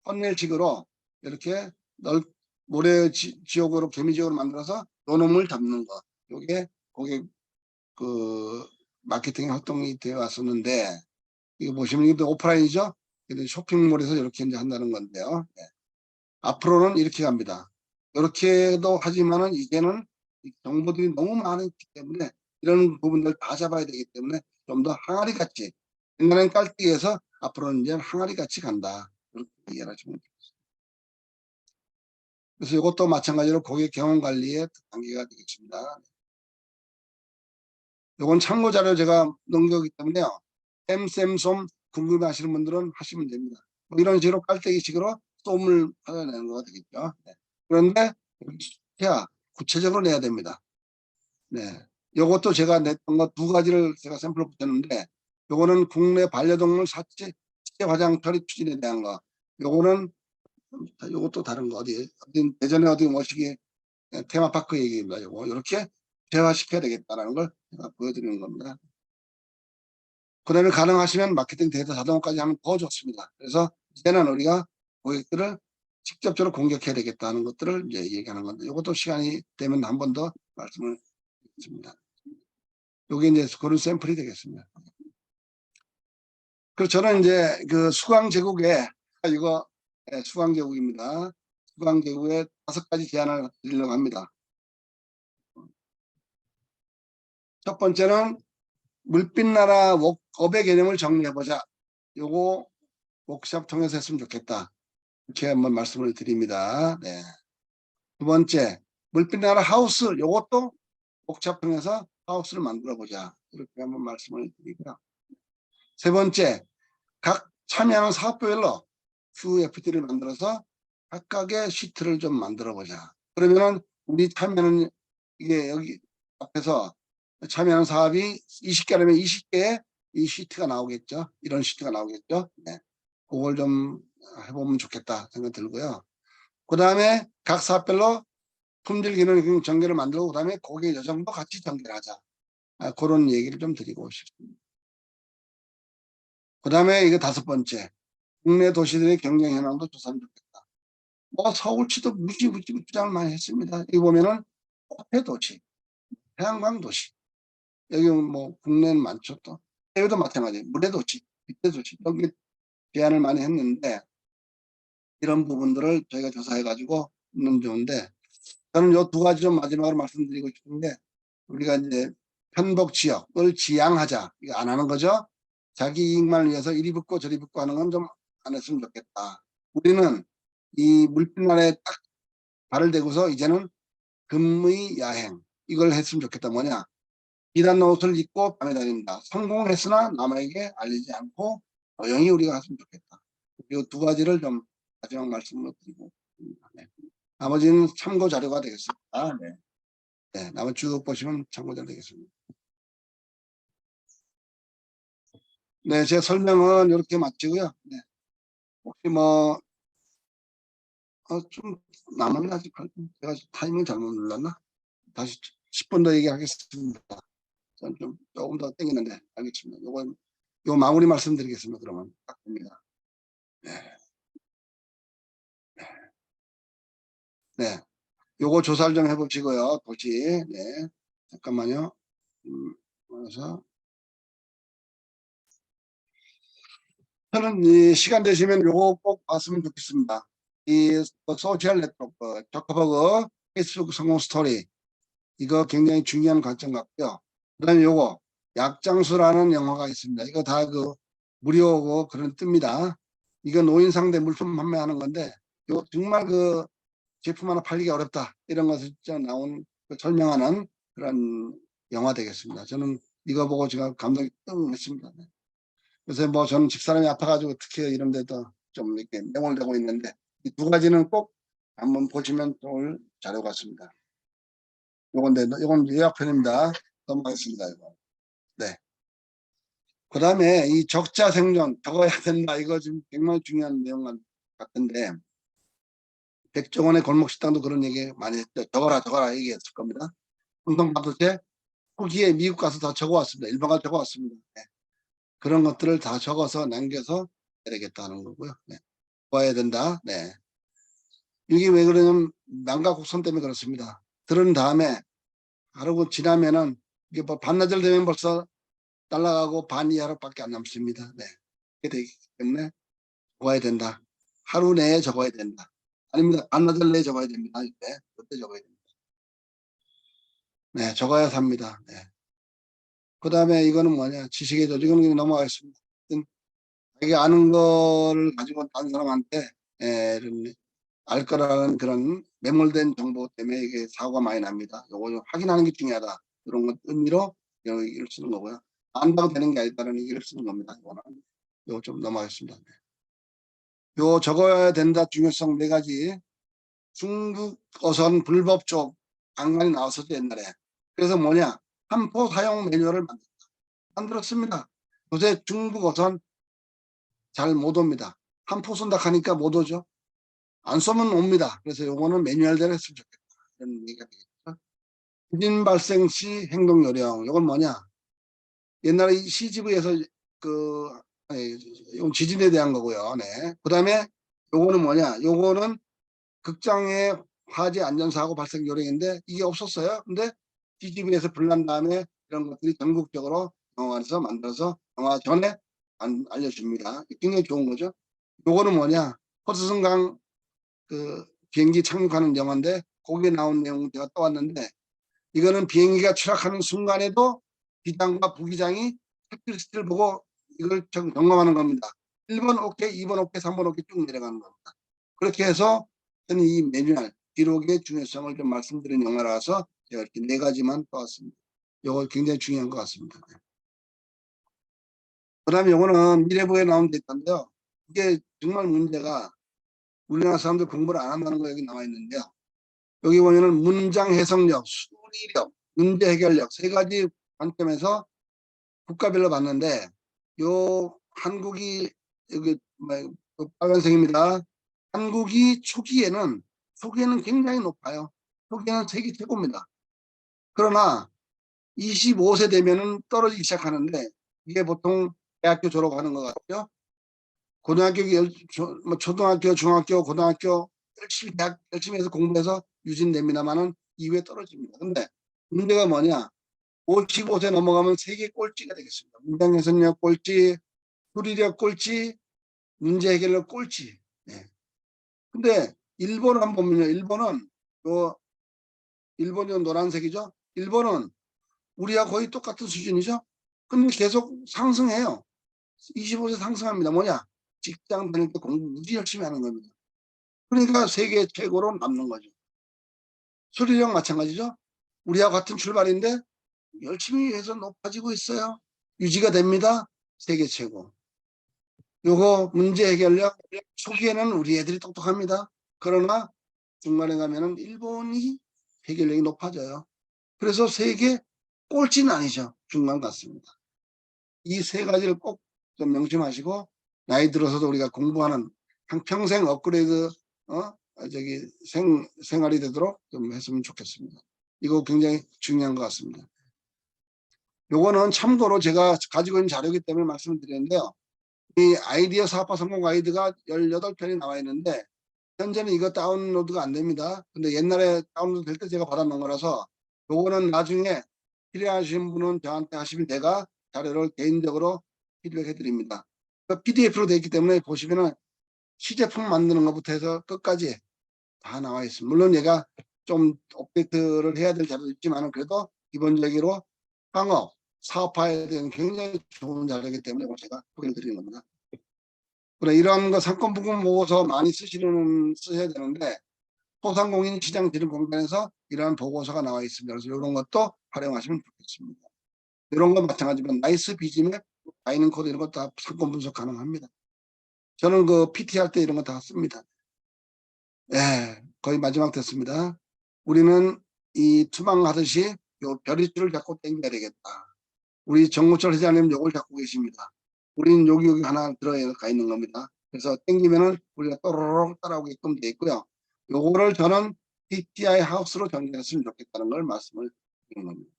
Speaker 3: 헌넬식으로 이렇게 모래 지역으로 개미지역으로 만들어서 요놈을 잡는 거. 요게 고객 그 마케팅 활동이 되어 왔었는데 이거 보시면 이것도 오프라인이죠. 근데 쇼핑몰에서 이렇게 이제 한다는 건데요. 네. 앞으로는 이렇게 갑니다. 이렇게도 하지만은 이제는 정보들이 너무 많기 때문에 이런 부분들 다 잡아야 되기 때문에 좀 더 항아리 같이 옛날엔 깔때기에서 앞으로는 이제 항아리 같이 간다. 이렇게 이해하시면 됩니다. 그래서 이것도 마찬가지로 고객 경험 관리의 단계가 되겠습니다. 이건 참고 자료 제가 넣은 거기 때문에요. 샘솜 궁금해하시는 분들은 하시면 됩니다. 뭐 이런 식으로 깔때기식으로 솜을 찾아내는 거가 되겠죠. 네. 그런데 해야 구체적으로 내야 됩니다. 네. 요것도 제가 냈던 거 두 가지를 제가 샘플을 붙였는데 요거는 국내 반려동물 사체 화장 처리 추진에 대한 거. 요거는 요것도 다른 거 어디 대전에 어디 모시기 테마파크 얘기입니다. 요거 이렇게 대화시켜야 되겠다라는 걸 제가 보여드리는 겁니다. 그 다음에 가능하시면 마케팅 데이터 자동화까지 하면 더 좋습니다. 그래서 이제는 우리가 고객들을 직접적으로 공격해야 되겠다는 것들을 이제 얘기하는 건데 이것도 시간이 되면 한 번 더 말씀을 드리겠습니다. 이게 이제 그런 샘플이 되겠습니다. 그리고 저는 이제 그 수강제국에 이거 수강제국입니다. 수강제국에 5가지 제안을 드리려고 합니다. 첫 번째는 물빛나라 업의 개념을 정리해보자. 요거 워크숍 통해서 했으면 좋겠다. 이렇게 한번 말씀을 드립니다. 네. 두 번째, 물빛나라 하우스. 요것도 워크숍 통해서 하우스를 만들어보자. 이렇게 한번 말씀을 드리고요. 세 번째, 각 참여하는 사업별로 QFT를 만들어서 각각의 시트를 좀 만들어보자. 그러면은 우리 참여하는 이게 여기 앞에서 참여하는 사업이 20개라면 20개의 이 시트가 나오겠죠. 이런 시트가 나오겠죠. 네. 그걸 좀 해보면 좋겠다 생각 들고요. 그 다음에 각 사업별로 품질 기능 전개를 만들고 그 다음에 고객 여정도 같이 전개를 하자. 그런 얘기를 좀 드리고 싶습니다. 그 다음에 이거 5번째. 국내 도시들의 경쟁 현황도 조사하면 좋겠다. 뭐 서울시도 무지 주장을 많이 했습니다. 여기 보면은 호태 도시, 태양광 도시. 여기 뭐 국내는 많죠 또. 해외도 마찬가지. 물의 도시, 빛의 도시. 여기 제안을 많이 했는데 이런 부분들을 저희가 조사해가지고 있는 좋은데 저는 요 2가지 좀 마지막으로 말씀드리고 싶은데 우리가 이제 편복 지역을 지양하자. 이거 안 하는 거죠. 자기 이익만을 위해서 이리 붙고 저리 붙고 하는 건 좀 안 했으면 좋겠다. 우리는 이 물빛날에 딱 발을 대고서 이제는 금의 야행 이걸 했으면 좋겠다. 뭐냐? 비단 옷을 입고 밤에 다닌다. 성공을 했으나 남에게 알리지 않고 조용히 우리가 했으면 좋겠다. 이 2가지를 좀 마지막 말씀으로 드리고 네. 나머지는 참고 자료가 되겠습니다. 네. 네, 나머지 쭉 보시면 참고 자료 되겠습니다. 네, 제 설명은 이렇게 마치고요. 네. 혹시 뭐 좀 남았나 아직 제가 타이밍 잘못 눌렀나? 다시 10분 더 얘기하겠습니다. 저는 좀 조금 더 땡기는데 알겠습니다. 요 마무리 말씀드리겠습니다. 그러면 딱 됩니다. 네. 네. 요거 조사를 좀 해보시고요. 도시. 네. 잠깐만요. 그래서 저는 이 시간 되시면 요거 꼭 봤으면 좋겠습니다. 이 소셜 네트워크, 저커버그 페이스북 성공 스토리 이거 굉장히 중요한 관점 같고요. 그다음에 요거 약장수라는 영화가 있습니다. 이거 다 그 무료고 그런 뜹니다. 이거 노인 상대 물품 판매하는 건데 요 정말 그 제품 하나 팔기가 어렵다 이런 것을 진짜 나온 설명하는 그런 영화 되겠습니다. 저는 이거 보고 제가 감동이 뜬 했습니다. 요새 뭐 저는 집사람이 아파가지고 특히 이런 데도 좀 이렇게 매몰되고 있는데 이 2가지는 꼭 한번 보시면 좋을 자료 같습니다. 요건 요약편입니다. 넘어가겠습니다. 이거. 네. 그 다음에 이 적자 생존 적어야 된다. 이거 지금 정말 중요한 내용 같은데 백종원의 골목식당도 그런 얘기 많이 했죠. 적어라 얘기했을 겁니다. 공동반도체 후기에 미국 가서 다 적어왔습니다. 일본 가서 적어왔습니다. 네. 그런 것들을 다 적어서 남겨서 해야 되겠다는 거고요. 네. 봐야 된다. 네. 이게 왜 그러냐면 난가 곡선 때문에 그렇습니다. 들은 다음에 하루 지나면은 이게 뭐 반나절 되면 벌써 날아가고 반 이하로밖에 안 남습니다. 네. 그렇게 되기 때문에 적어야 된다. 하루 내에 적어야 된다. 아닙니다. 반나절 내에 적어야 됩니다. 네. 그때 적어야 됩니다. 네. 적어야 삽니다. 네. 그 다음에 이거는 뭐냐. 지식의 조직은 그냥 넘어가겠습니다. 자기 아는 거를 가지고 다른 사람한테 이런 알 거라는 그런 매몰된 정보 때문에 이게 사고가 많이 납니다. 요거 좀 확인하는 게 중요하다. 이런 것 의미로 얘기를 쓰는 거고요. 안다고 되는 게 아니다라는 얘기를 쓰는 겁니다. 이거는 요거 좀 넘어가겠습니다. 요 적어야 된다 중요성 4가지. 중국 어선 불법 쪽 안간이 나왔었죠 옛날에. 그래서 뭐냐 한포 사용 매뉴얼을 만들었습니다. 요새 중국 어선 잘 못 옵니다. 한포 쏜다 하니까 못 오죠. 안 쏘면 옵니다. 그래서 요거는 매뉴얼대로 했으면 좋겠다. 이런 얘기가 되겠죠. 지진 발생 시 행동 요령. 요건 뭐냐? 옛날에 CGV에서 그 이건 지진에 대한 거고요. 네. 그다음에 요거는 뭐냐? 요거는 극장의 화재 안전사고 발생 요령인데 이게 없었어요. 근데 CGV에서 불난 다음에 이런 것들이 전국적으로 영화관에서 만들어서 영화 전에 알려줍니다. 굉장히 좋은 거죠. 요거는 뭐냐? 호수성강 그 비행기 착륙하는 영화인데 거기에 나온 내용 제가 떠왔는데 이거는 비행기가 추락하는 순간에도 기장과 부기장이 체크리스트를 보고 이걸 점검하는 겁니다. 1번 오케이, 2번 오케이, 3번 오케이 쭉 내려가는 겁니다. 그렇게 해서 저는 이 매뉴얼, 기록의 중요성을 좀 말씀드린 영화라서 제가 이렇게 4가지만 떠왔습니다. 이거 굉장히 중요한 것 같습니다. 그 다음에 이거는 미래부에 나온 데 있던데요. 이게 정말 문제가 우리나라 사람들 공부를 안 한다는 거 여기 나와 있는데요. 여기 보면은 문장 해석력, 수리력, 문제 해결력 3가지 관점에서 국가별로 봤는데 요 한국이 여기 빨간색입니다. 한국이 초기에는 굉장히 높아요. 초기에는 세계 최고입니다. 그러나 25세 되면은 떨어지기 시작하는데 이게 보통 대학교 졸업하는 것 같죠. 고등학교, 초등학교, 중학교, 고등학교 열심히 대학 열심히 해서 공부해서 유진됩니다만은 이후에 떨어집니다. 근데 문제가 뭐냐? 55세 넘어가면 세계 꼴찌가 되겠습니다. 문장 해석력 꼴찌, 수리력 꼴찌, 문제 해결력 꼴찌. 네. 근데 일본을 한번 보면요. 일본은 노란색이죠. 일본은 우리와 거의 똑같은 수준이죠. 근데 계속 상승해요. 25세 상승합니다. 뭐냐? 직장 다닐 때 공부 무지 열심히 하는 겁니다. 그러니까 세계 최고로 남는 거죠. 수리력 마찬가지죠. 우리와 같은 출발인데 열심히 해서 높아지고 있어요. 유지가 됩니다. 세계 최고. 요거 문제 해결력 초기에는 우리 애들이 똑똑합니다. 그러나 중간에 가면은 일본이 해결력이 높아져요. 그래서 세계 꼴찌는 아니죠. 중간 같습니다. 이 3가지를 꼭 좀 명심하시고 나이 들어서도 우리가 공부하는 평생 업그레이드 생활이 되도록 좀 했으면 좋겠습니다. 이거 굉장히 중요한 것 같습니다. 요거는 참고로 제가 가지고 있는 자료이기 때문에 말씀을 드리는데요. 이 아이디어 사업화 성공 가이드가 18편이 나와 있는데 현재는 이거 다운로드가 안 됩니다. 근데 옛날에 다운로드 될 때 제가 받아놓은 거라서 요거는 나중에 필요하신 분은 저한테 하시면 제가 자료를 개인적으로 피드백 해드립니다. PDF로 되어 있기 때문에 보시면은 시제품 만드는 것부터 해서 끝까지 다 나와 있습니다. 물론 얘가 좀 업데이트를 해야 될 자료도 있지만 그래도 기본적으로 창업, 사업화에 대한 굉장히 좋은 자료이기 때문에 제가 소개를 드리는 겁니다. 그래, 이런 거 상권 부분 보고서 많이 쓰셔야 되는데 소상공인 시장 진입 공단에서 이러한 보고서가 나와 있습니다. 그래서 이런 것도 활용하시면 좋겠습니다. 이런 거 마찬가지로 나이스 비즈맵, 바이닝 코드 이런 거 다 상권 분석 가능합니다. 저는 그 PT 할 때 이런 거 다 씁니다. 네, 거의 마지막 됐습니다. 우리는 이 투망하듯이 요 별이줄을 잡고 당겨야 되겠다. 우리 정무철 회장님 요걸 잡고 계십니다. 우리는 여기 하나 들어가 있는 겁니다. 그래서 당기면은 우리가 또로록 따라오게끔 되어 있고요. 요거를 저는 PTI 하우스로 정리했으면 좋겠다는 걸 말씀을 드리는 겁니다.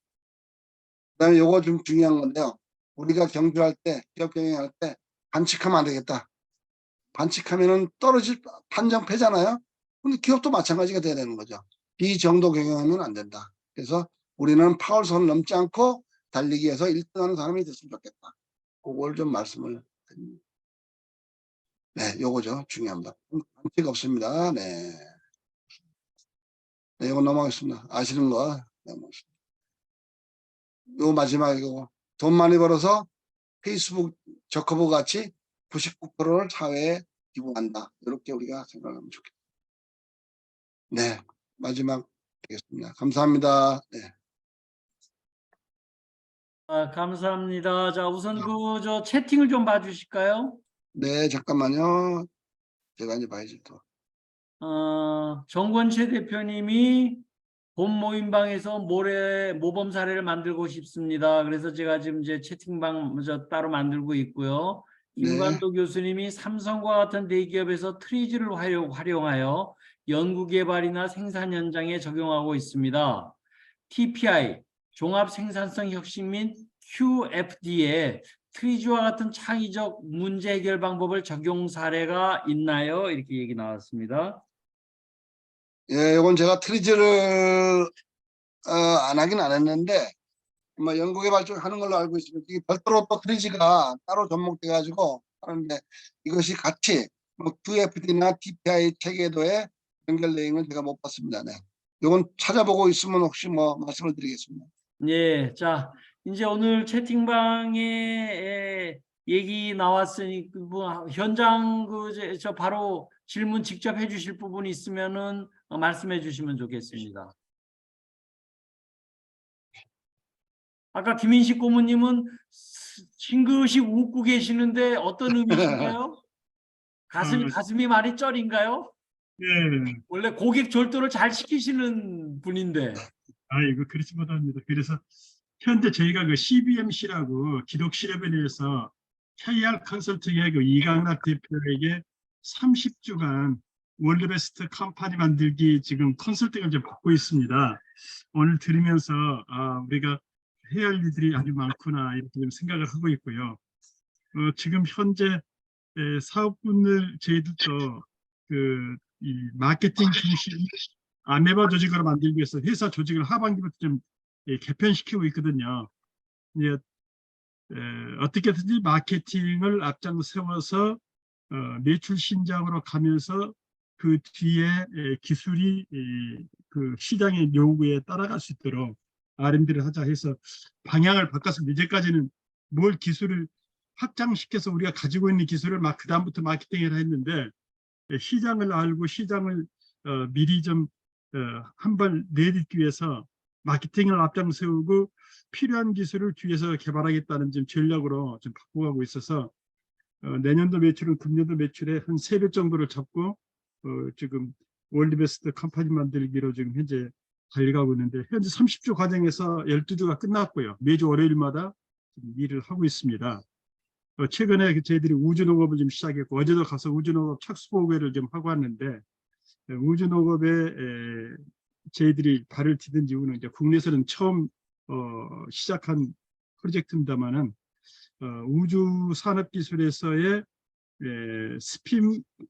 Speaker 3: 그다음에 요거 좀 중요한 건데요. 우리가 경주할 때, 기업 경영할 때 반칙하면 안 되겠다. 반칙하면은 판정패잖아요. 근데 기업도 마찬가지가 돼야 되는 거죠. 비정도 경영하면 안 된다. 그래서 우리는 파울선을 넘지 않고 달리기에서 1등하는 사람이 됐으면 좋겠다. 그걸 좀 말씀을 드립니다. 네, 요거죠. 중요합니다. 반칙 없습니다. 네. 네, 이거 넘어가겠습니다. 아시는 거. 넘어가겠습니다. 요 마지막에 돈 많이 벌어서 페이스북 저커버 같이 99%를 사회에 기부한다. 이렇게 우리가 생각하면 좋겠다. 네, 마지막 되겠습니다. 감사합니다. 네.
Speaker 1: 감사합니다. 자, 우선 저 채팅을 좀 봐주실까요?
Speaker 3: 네, 잠깐만요. 제가 이제 봐야지 또.
Speaker 1: 정권채 대표님이 본 모임방에서 모범 사례를 만들고 싶습니다. 그래서 제가 지금 이제 채팅방 따로 만들고 있고요.
Speaker 3: 네,
Speaker 1: 김관도 교수님이 삼성과 같은 대기업에서 트리즈를 활용하여 연구개발이나 생산 현장에 적용하고 있습니다. TPI, 종합생산성 혁신 및 QFD에 트리즈와 같은 창의적 문제 해결 방법을 적용 사례가 있나요? 이렇게 얘기 나왔습니다.
Speaker 3: 예, 이건 제가 트리즈를 안 하긴 안 했는데 뭐 연구개발 쪽 하는 걸로 알고 있습니다. 이게 별도로 또 트리지가 따로 접목돼 가지고 하는데 이것이 같이 뭐 QFD나 TPI 체계도에 연결되어 있는 걸 제가 못 봤습니다. 네. 이건 찾아보고 있으면 혹시 뭐 말씀을 드리겠습니다.
Speaker 1: 예, 자, 이제 오늘 채팅방에 얘기 나왔으니 뭐 현장 저 바로 질문 직접 해주실 부분이 있으면은 말씀해 주시면 좋겠습니다. 아까 김인식 고모님은 싱긋이 웃고 계시는데 어떤 의미신가요? 가슴이 많이 쩔인가요?
Speaker 2: 네,
Speaker 1: 원래 고객 졸도를 잘 시키시는 분인데.
Speaker 2: 이거 그렇지 못합니다. 그래서 현재 저희가 그 CBMC라고 기독실업에 KR 컨설팅의 그 이강락 대표에게 30주간 월드베스트 컴퍼니 만들기 지금 컨설팅을 좀 받고 있습니다. 오늘 들으면서 우리가 해야 할 일들이 아주 많구나 이렇게 좀 생각을 하고 있고요. 지금 현재 사업분을 저희들도 이 마케팅 중심 아메바 조직으로 만들기 위해서 회사 조직을 하반기부터 좀 개편시키고 있거든요. 이제 어떻게든지 마케팅을 앞장 세워서 매출 신장으로 가면서 그 뒤에 기술이 그 시장의 요구에 따라갈 수 있도록 R&D를 하자 해서 방향을 바꿨습니다. 이제까지는 뭘 기술을 확장시켜서 우리가 가지고 있는 기술을 막 그다음부터 마케팅을 했는데 시장을 알고 시장을 미리 좀 한 발 내딛기 위해서 마케팅을 앞장 세우고 필요한 기술을 뒤에서 개발하겠다는 좀 전략으로 좀 바꿔가고 있어서 내년도 매출은 금년도 매출의 한 3배 정도를 잡고 지금 월드베스트 컴퍼니 만들기로 지금 현재 달려가고 있는데 현재 30주 과정에서 12주가 끝났고요. 매주 월요일마다 일을 하고 있습니다. 최근에 저희들이 우주농업을 좀 시작했고 어제도 가서 우주농업 착수보고회를 좀 하고 왔는데 우주농업에 저희들이 발을 디딘 이유는 이제 국내에서는 처음 시작한 프로젝트입니다만은 우주산업기술에서의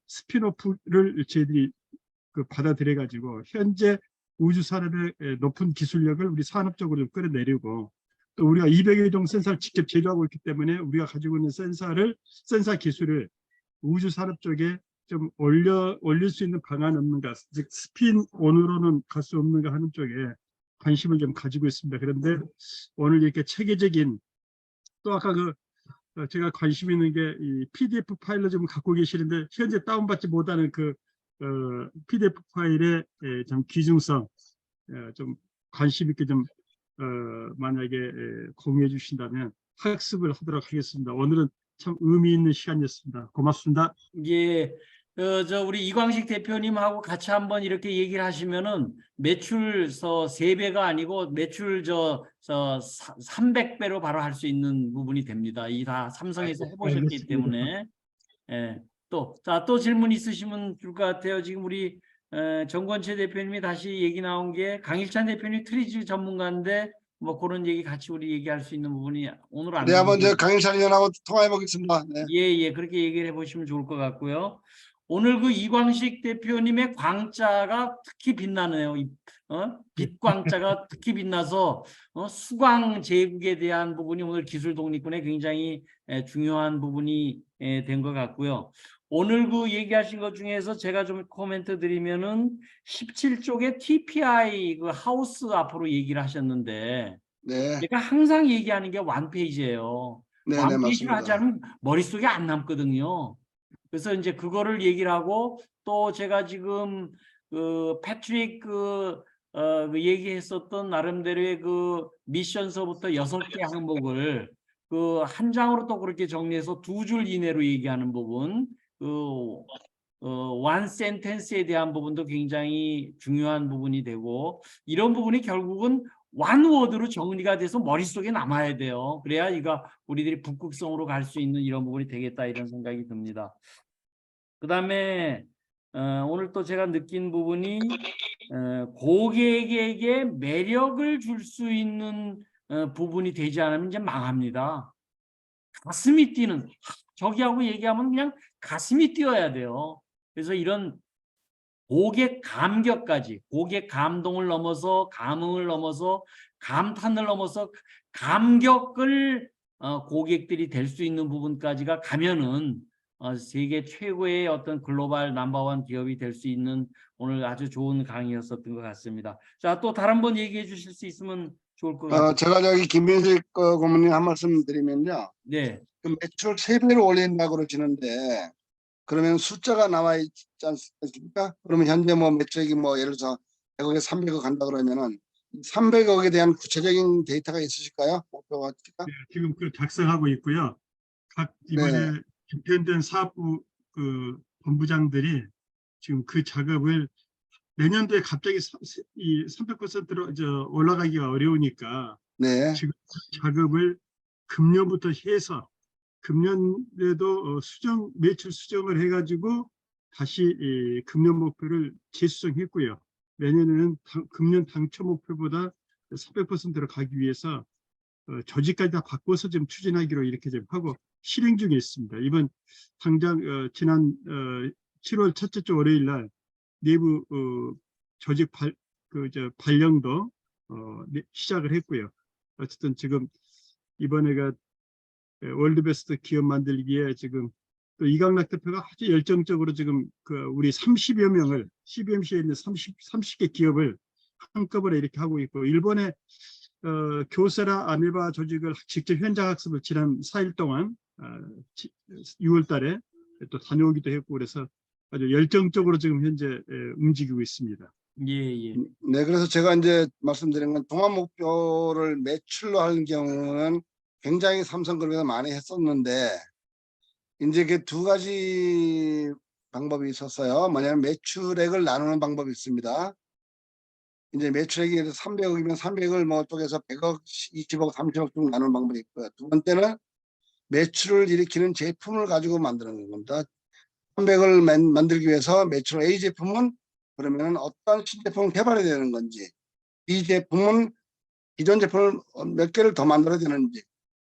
Speaker 2: 스핀오프를 저희들이 받아들여 가지고 현재 우주산업의 높은 기술력을 우리 산업적으로 끌어내리고 또 우리가 200여 종 센서를 직접 제조하고 있기 때문에 우리가 가지고 있는 센서 기술을 우주산업 쪽에 좀 올릴 수 있는 방안 없는가, 즉 스핀온으로는 갈 수 없는가 하는 쪽에 관심을 좀 가지고 있습니다. 그런데 오늘 이렇게 체계적인 또 아까 제가 관심 있는 게 이 PDF 파일을 좀 갖고 계시는데 현재 다운받지 못하는 PDF 파일의 좀 귀중성 좀 관심 있게 좀 만약에 공유해 주신다면 학습을 하도록 하겠습니다. 오늘은 참 의미 있는 시간이었습니다. 고맙습니다.
Speaker 1: 예, 우리 이광식 대표님하고 같이 한번 이렇게 얘기를 하시면은 매출 3배가 아니고 매출 300배로 바로 할 수 있는 부분이 됩니다. 이 다 삼성에서 해보셨기
Speaker 2: 알겠습니다.
Speaker 1: 때문에. 예, 또 질문 있으시면 줄 것 같아요. 지금 우리 정권채 대표님이 다시 얘기 나온 게 강일찬 대표님 트리지 전문가인데 뭐 그런 얘기 같이 우리 얘기할 수 있는 부분이 오늘 안
Speaker 3: 네, 한번
Speaker 1: 나오는데
Speaker 3: 저 강일찬 의원하고 통화해 보겠습니다. 네.
Speaker 1: 예, 그렇게 얘기를 해보시면 좋을 것 같고요. 오늘 그 이광식 대표님의 광자가 특히 빛나네요. 빛광자가 특히 빛나서 수광 제국에 대한 부분이 오늘 기술 독립군에 굉장히 중요한 부분이 된 것 같고요. 오늘 그 얘기하신 것 중에서 제가 좀 코멘트 드리면은 17쪽에 TPI 그 하우스 앞으로 얘기를 하셨는데
Speaker 3: 네,
Speaker 1: 제가 항상 얘기하는 게 완페이지예요.
Speaker 3: 네, 네,
Speaker 1: 완페이지를
Speaker 3: 맞습니다.
Speaker 1: 하지 않으면 머릿속에 안 남거든요. 그래서 이제 그거를 얘기를 하고 또 제가 지금 패트릭 그 얘기했었던 나름대로의 그 미션서부터 6개 항목을 한 장으로 또 그렇게 정리해서 2줄 이내로 얘기하는 부분, one sentence에 대한 부분도 굉장히 중요한 부분이 되고 이런 부분이 결국은 one word로 정리가 돼서 머릿속에 남아야 돼요. 그래야 이거 우리들이 북극성으로 갈 수 있는 이런 부분이 되겠다 이런 생각이 듭니다. 그 다음에 오늘 또 제가 느낀 부분이 고객에게 매력을 줄 수 있는 부분이 되지 않으면 이제 망합니다. 가슴이 뛰는 저기하고 얘기하면 그냥 가슴이 뛰어야 돼요. 그래서 이런 고객 감격까지 고객 감동을 넘어서 감흥을 넘어서 감탄을 넘어서 감격을 고객들이 될 수 있는 부분까지가 가면은 세계 최고의 어떤 글로벌 넘버원 기업이 될 수 있는 오늘 아주 좋은 강의였었던 것 같습니다. 자, 또 다른 분 얘기해 주실 수 있으면 좋을 것 같아요.
Speaker 3: 제가 저기 김민식 고문님 한 말씀 드리면요.
Speaker 1: 네,
Speaker 3: 그 매출 3배로 올린다고 그러시는데 그러면 숫자가 나와 있지 않습니까? 그러면 현재 뭐 매출액이 뭐 예를 들어서 100억에 300억 간다 그러면은 300억에 대한 구체적인 데이터가 있으실까요? 목표가
Speaker 2: 지금 그 작성하고 있고요. 각 이번에
Speaker 3: 네.
Speaker 2: 개편된 사업부 그 본부장들이 지금 그 작업을 내년도에 갑자기 300%로 올라가기가 어려우니까
Speaker 3: 네.
Speaker 2: 지금 그 작업을 금년부터 해서 금년에도 매출 수정을 해가지고 다시 금년 목표를 재수정했고요. 내년에는 금년 당초 목표보다 300%로 가기 위해서 조직까지 다 바꿔서 좀 추진하기로 이렇게 좀 하고 실행 중에 있습니다. 이번 당장 지난 7월 첫째 주 월요일 날 내부 조직 발령도 시작을 했고요. 어쨌든 지금 이번에가 월드베스트 기업 만들기에 지금 또 이강락 대표가 아주 열정적으로 지금 그 우리 30여 명을 CBMC에 있는 30개 기업을 한꺼번에 이렇게 하고 있고 일본의 교세라 아메바 조직을 직접 현장 학습을 지난 4일 동안 6월 달에 또 다녀오기도 했고 그래서 아주 열정적으로 지금 현재 움직이고 있습니다.
Speaker 1: 예, 예.
Speaker 3: 네, 그래서 제가 이제 말씀드린 건 종합 목표를 매출로 하는 경우는 굉장히 삼성그룹에서 많이 했었는데 이제 그 두 가지 방법이 있었어요. 뭐냐면 매출액을 나누는 방법이 있습니다. 이제 매출액이 300억이면 300을 뭐 쪽에서 100억, 20억, 30억 중 나누는 방법이 있고요. 두 번째는 매출을 일으키는 제품을 가지고 만드는 겁니다. 300을 만들기 위해서 매출 A 제품은 그러면 어떤 신제품을 개발해야 되는 건지 B 제품은 기존 제품을 몇 개를 더 만들어야 되는지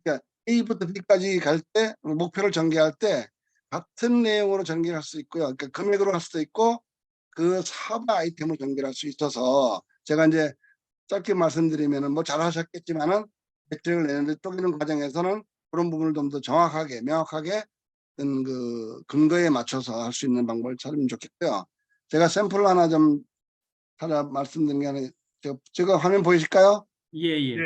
Speaker 3: 그러니까 A부터 B까지 갈 때 목표를 전개할 때 같은 내용으로 전개할 수 있고요. 그러니까 금액으로 할 수도 있고 그 사업 아이템을 전개할 수 있어서 제가 이제 짧게 말씀드리면은 뭐 잘하셨겠지만은 매출을 내는데 쪼개는 과정에서는 그런 부분을 좀 더 정확하게 명확하게 그 근거에 맞춰서 할 수 있는 방법을 찾으면 좋겠고요. 제가 샘플 하나 좀 하나 말씀드린 게 아니라 제가 화면 보이실까요?
Speaker 1: 예, 예.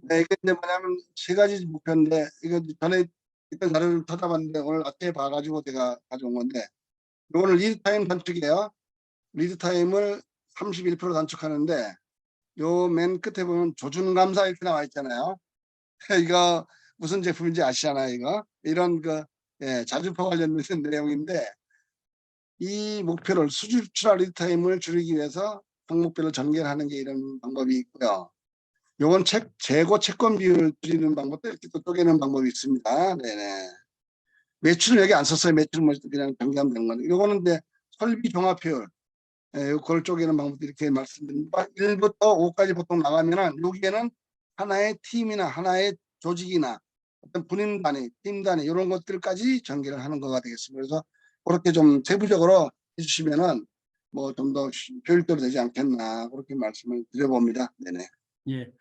Speaker 3: 네, 이게 이제 뭐냐면 세 가지 목표인데 이거 전에 일단 자료를 찾아봤는데 오늘 아침에 봐가지고 제가 가져온 건데 이거는 리드 타임 단축이에요. 리드 타임을 31% 단축하는데 요 맨 끝에 보면 조준 감사 이렇게 나와 있잖아요. 이거 무슨 제품인지 아시잖아요, 이거. 이런 자주포 관련된 내용인데 이 목표를 수출할 리드 타임을 줄이기 위해서 항목별로 전개하는 게 이런 방법이 있고요. 요건 재고 채권 비율을 줄이는 방법도 이렇게 또 쪼개는 방법이 있습니다. 네네. 매출은 여기 안 썼어요. 매출은 그냥 전개하면 되는 건데 요거는 이제 설비 종합 효율 그걸 쪼개는 방법도 이렇게 말씀드립니다. 1부터 5까지 보통 나가면은 여기에는 하나의 팀이나 하나의 조직이나 어떤 분임 단위, 팀 단위 이런 것들까지 전개를 하는 거가 되겠습니다. 그래서 그렇게 좀 세부적으로 해주시면은 뭐 좀 더 효율적으로 되지 않겠나 그렇게 말씀을 드려봅니다. 네네.
Speaker 1: 예.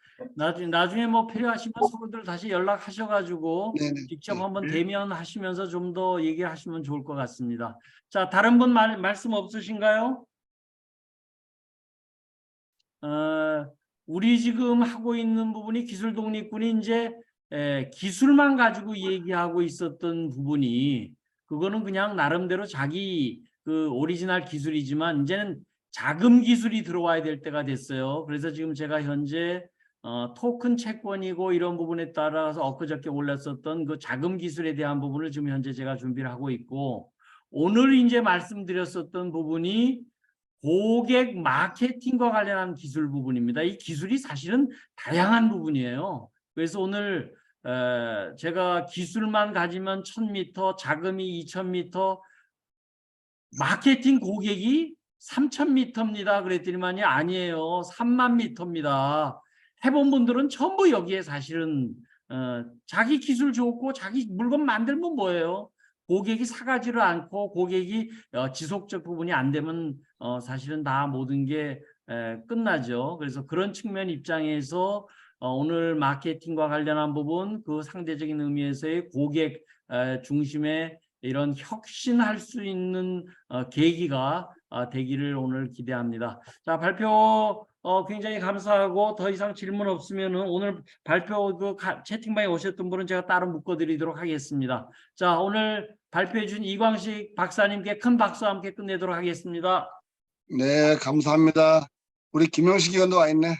Speaker 1: 나중에 뭐 필요하시면 서로들 다시 연락하셔가지고
Speaker 3: 네네.
Speaker 1: 직접 한번
Speaker 2: 네.
Speaker 1: 대면하시면서 좀 더 얘기하시면 좋을 것 같습니다. 자, 다른 분 말씀 없으신가요? 우리 지금 하고 있는 부분이 기술 독립군이 이제 기술만 가지고 얘기하고 있었던 부분이 그거는 그냥 나름대로 자기 그 오리지널 기술이지만 이제는 자금 기술이 들어와야 될 때가 됐어요. 그래서 지금 제가 현재 토큰 채권이고 이런 부분에 따라서 엊그저께 올렸었던 그 자금 기술에 대한 부분을 지금 현재 제가 준비를 하고 있고 오늘 이제 말씀드렸었던 부분이 고객 마케팅과 관련한 기술 부분입니다. 이 기술이 사실은 다양한 부분이에요. 그래서 오늘 제가 기술만 가지면 1000m, 자금이 2000m, 마케팅 고객이 3000m입니다. 그랬더니만이 아니에요. 3만 m입니다. 해본 분들은 전부 여기에 사실은 자기 기술 좋고 자기 물건 만들면 뭐예요? 고객이 사가지를 않고 고객이 지속적 부분이 안 되면 사실은 다 모든 게 끝나죠. 그래서 그런 측면 입장에서 오늘 마케팅과 관련한 부분, 그 상대적인 의미에서의 고객 중심의 이런 혁신할 수 있는 계기가 되기를 오늘 기대합니다. 자, 발표 굉장히 감사하고 더 이상 질문 없으면은 오늘 발표 채팅방에 오셨던 분은 제가 따로 묶어드리도록 하겠습니다. 자, 오늘 발표해 준 이광식 박사님께 큰 박수와 함께 끝내도록 하겠습니다.
Speaker 3: 네, 감사합니다. 우리 김영식 의원도 와 있네.